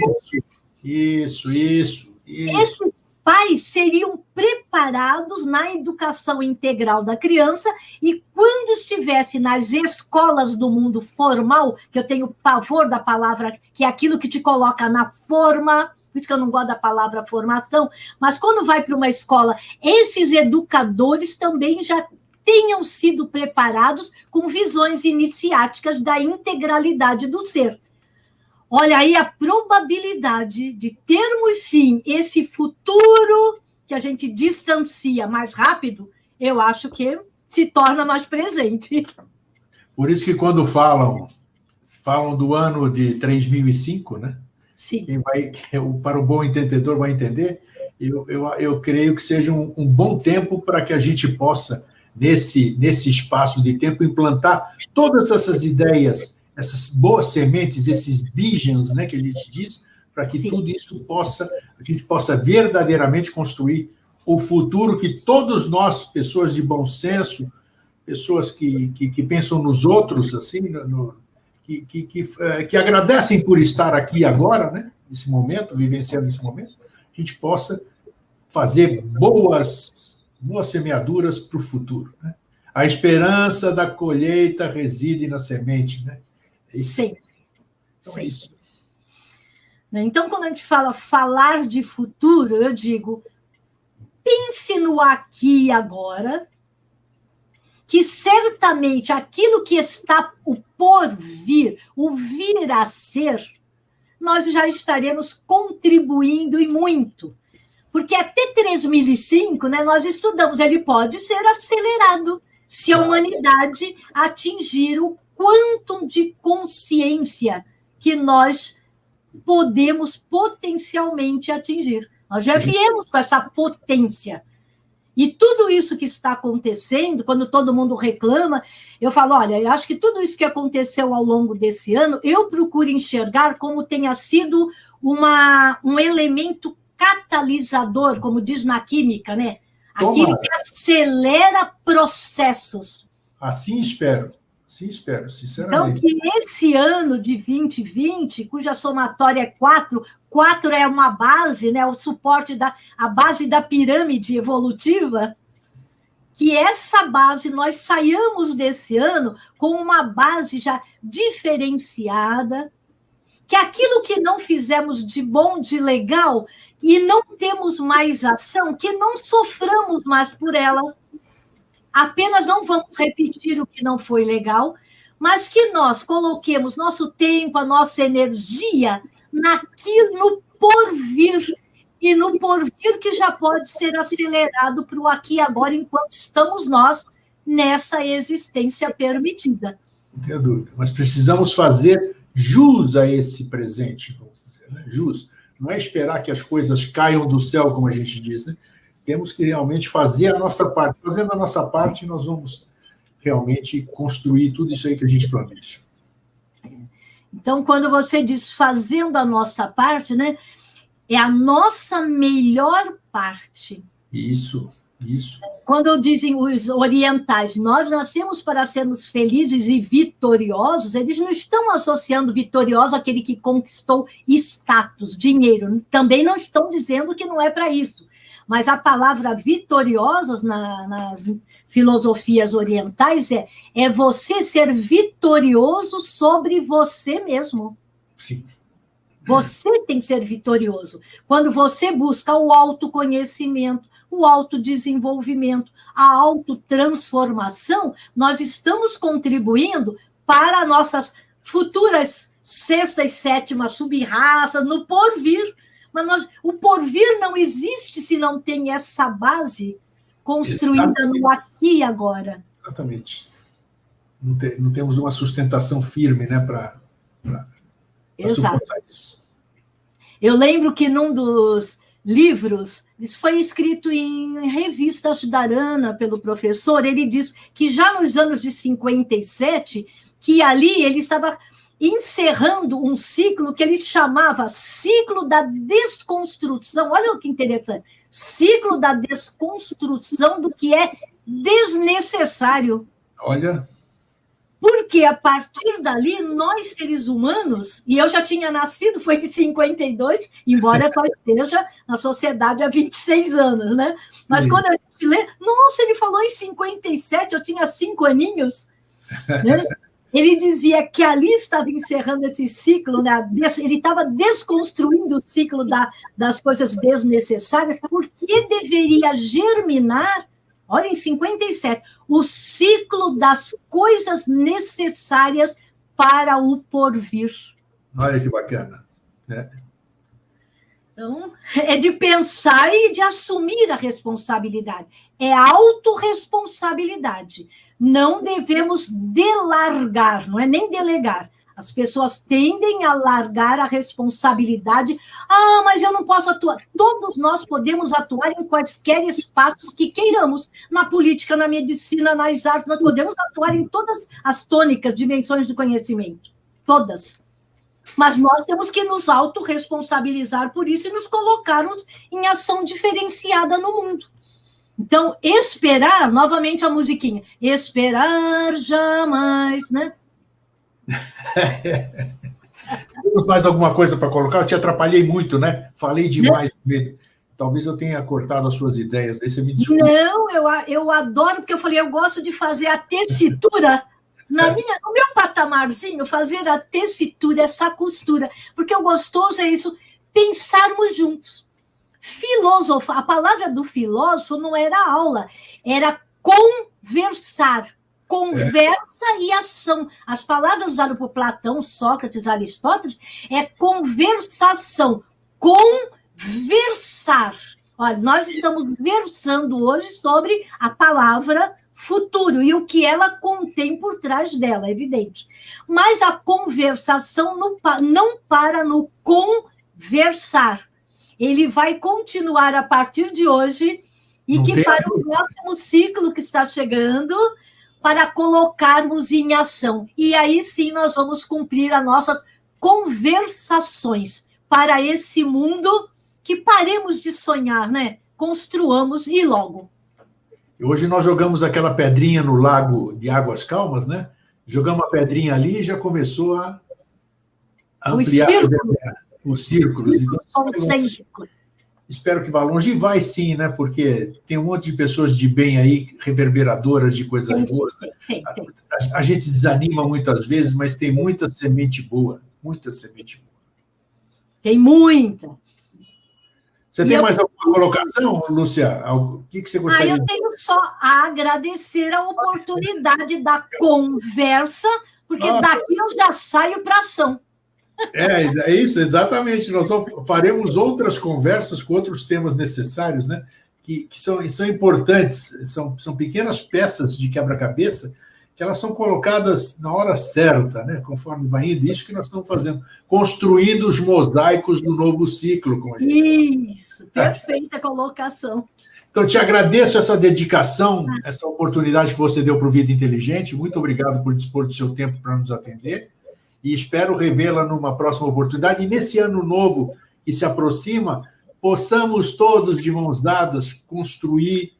Isso. Esses pais seriam preparados na educação integral da criança e quando estivesse nas escolas do mundo formal, que eu tenho pavor da palavra, que é aquilo que te coloca na forma, por isso que eu não gosto da palavra formação, mas quando vai para uma escola, esses educadores também já tenham sido preparados com visões iniciáticas da integralidade do ser. Olha aí a probabilidade de termos, sim, esse futuro que a gente distancia mais rápido, eu acho que se torna mais presente. Por isso que quando falam do ano de 3005, né? Sim. Para o bom entendedor vai entender, eu creio que seja um bom tempo para que a gente possa, nesse espaço de tempo, implantar todas essas ideias, essas boas sementes, esses visions, né, que a gente diz, para que tudo isso a gente possa verdadeiramente construir o futuro que todos nós, pessoas de bom senso, pessoas que pensam nos outros, assim, que agradecem por estar aqui agora, né, nesse momento, vivenciando esse momento, a gente possa fazer boas semeaduras para o futuro. Né? A esperança da colheita reside na semente. Né? Sim. Então, é isso. Então, quando a gente fala falar de futuro, eu digo, pense no aqui e agora, que certamente aquilo que está o por vir, o vir a ser, nós já estaremos contribuindo e muito. Porque até 3005, né, nós estudamos, ele pode ser acelerado se a humanidade atingir o quantum de consciência que nós podemos potencialmente atingir. Nós já viemos com essa potência. E tudo isso que está acontecendo, quando todo mundo reclama, eu falo, olha, eu acho que tudo isso que aconteceu ao longo desse ano, eu procuro enxergar como tenha sido um elemento catalisador, como diz na química, né? Aquilo que acelera processos. Assim espero, sinceramente. Então, que esse ano de 2020, cuja somatória é 4 é uma base, né, o suporte a base da pirâmide evolutiva, que essa base, nós saiamos desse ano com uma base já diferenciada, que aquilo que não fizemos de bom, de legal, e não temos mais ação, que não soframos mais por ela, apenas não vamos repetir o que não foi legal, mas que nós coloquemos nosso tempo, a nossa energia naquilo, no porvir, e no porvir que já pode ser acelerado para o aqui e agora, enquanto estamos nós nessa existência permitida. Não tenho dúvida, mas precisamos fazer jus a esse presente, vamos dizer, né? Jus. Não é esperar que as coisas caiam do céu, como a gente diz, né? Temos que realmente fazer a nossa parte. Fazendo a nossa parte, nós vamos realmente construir tudo isso aí que a gente planeja. Então, quando você diz fazendo a nossa parte, né, é a nossa melhor parte. Isso. Quando dizem os orientais, nós nascemos para sermos felizes e vitoriosos, eles não estão associando vitorioso àquele que conquistou status, dinheiro. Também não estão dizendo que não é para isso. Mas a palavra vitoriosos nas filosofias orientais é você ser vitorioso sobre você mesmo. Sim. Você tem que ser vitorioso. Quando você busca o autoconhecimento, o autodesenvolvimento, a autotransformação, nós estamos contribuindo para nossas futuras sexta e sétima sub-raças, no porvir. Mas o porvir não existe se não tem essa base construída no aqui e agora. Exatamente. Não temos uma sustentação firme, né, para suportar isso. Eu lembro que num dos livros, isso foi escrito em revista Sudarana pelo professor, ele diz que já nos anos de 57, que ali ele estava encerrando um ciclo que ele chamava ciclo da desconstrução. Olha o que interessante. Ciclo da desconstrução do que é desnecessário. Olha. Porque a partir dali, nós seres humanos, e eu já tinha nascido, foi em 52, embora só esteja na sociedade há 26 anos, né? Mas quando a gente lê, nossa, ele falou em 57, eu tinha 5 aninhos, né? Ele dizia que ali estava encerrando esse ciclo, né? Ele estava desconstruindo o ciclo das coisas desnecessárias, porque deveria germinar, olha, em 57, o ciclo das coisas necessárias para o porvir. Olha que bacana. Então, é de pensar e de assumir a responsabilidade. É autorresponsabilidade. Não devemos delargar, não é nem delegar. As pessoas tendem a largar a responsabilidade. Ah, mas eu não posso atuar. Todos nós podemos atuar em quaisquer espaços que queiramos. Na política, na medicina, nas artes, nós podemos atuar em todas as tônicas, dimensões do conhecimento. Todas. Mas nós temos que nos autorresponsabilizar por isso e nos colocarmos em ação diferenciada no mundo. Então, esperar, novamente a musiquinha, esperar jamais, né? Temos mais alguma coisa para colocar? Eu te atrapalhei muito, né? Falei demais. Talvez eu tenha cortado as suas ideias. Aí você me desculpa. Não, eu adoro, porque eu falei, eu gosto de fazer a tessitura no meu patamarzinho, fazer a tessitura, essa costura, porque o gostoso é isso, pensarmos juntos. Filosofar, a palavra do filósofo não era aula, era conversar. Conversa e ação. As palavras usadas por Platão, Sócrates, Aristóteles é conversação. Conversar. Olha, nós estamos versando hoje sobre a palavra futuro e o que ela contém por trás dela, é evidente. Mas a conversação não para no conversar. Ele vai continuar a partir de hoje e que para o próximo ciclo que está chegando, para colocarmos em ação. E aí sim nós vamos cumprir as nossas conversações para esse mundo que paremos de sonhar, né? Construamos e logo. Hoje nós jogamos aquela pedrinha no lago de Águas Calmas, né? Jogamos a pedrinha ali e já começou a ampliar os círculos. Então, espero que vá longe. E vai sim, né? Porque tem um monte de pessoas de bem aí, reverberadoras de coisas boas. Tem. A gente desanima muitas vezes, mas tem muita semente boa. Muita semente boa. Tem muita. Você tem mais alguma colocação, Lúcia? O que você gostaria? Eu tenho só a agradecer a oportunidade da conversa, porque daqui eu já saio para ação. É isso, exatamente. Nós faremos outras conversas com outros temas necessários, né? Que são importantes, são pequenas peças de quebra-cabeça que elas são colocadas na hora certa, né? Conforme vai indo. Isso que nós estamos fazendo, construindo os mosaicos do novo ciclo. Com isso, perfeita colocação. Então, te agradeço essa dedicação, essa oportunidade que você deu para o Vida Inteligente. Muito obrigado por dispor do seu tempo para nos atender. E espero revê-la numa próxima oportunidade. E nesse ano novo que se aproxima, possamos todos, de mãos dadas, construir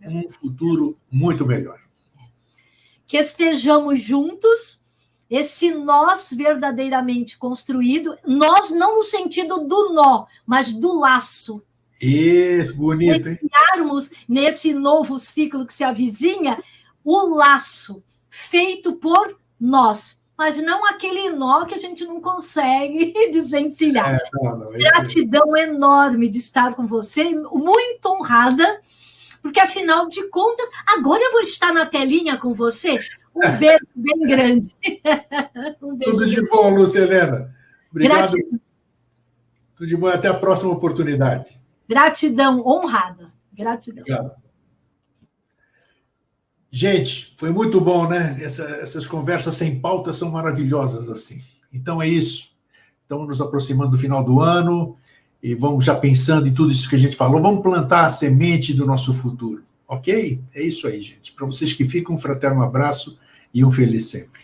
um futuro muito melhor. Que estejamos juntos, esse nós verdadeiramente construído, nós não no sentido do nó, mas do laço. Isso, bonito, hein? Criarmos nesse novo ciclo que se avizinha, o laço feito por nós. Mas não aquele nó que a gente não consegue desvencilhar. Gratidão enorme de estar com você, muito honrada, porque, afinal de contas, agora eu vou estar na telinha com você. Um beijo bem grande. Tudo de bom, Lúcia Helena. Obrigado. Gratidão. Tudo de bom. Até a próxima oportunidade. Gratidão, honrada. Gratidão. Obrigado. Gente, foi muito bom, né? Essas conversas sem pauta são maravilhosas assim. Então é isso. Estamos nos aproximando do final do ano e vamos já pensando em tudo isso que a gente falou. Vamos plantar a semente do nosso futuro, ok? É isso aí, gente. Para vocês que ficam, um fraterno abraço e um feliz sempre.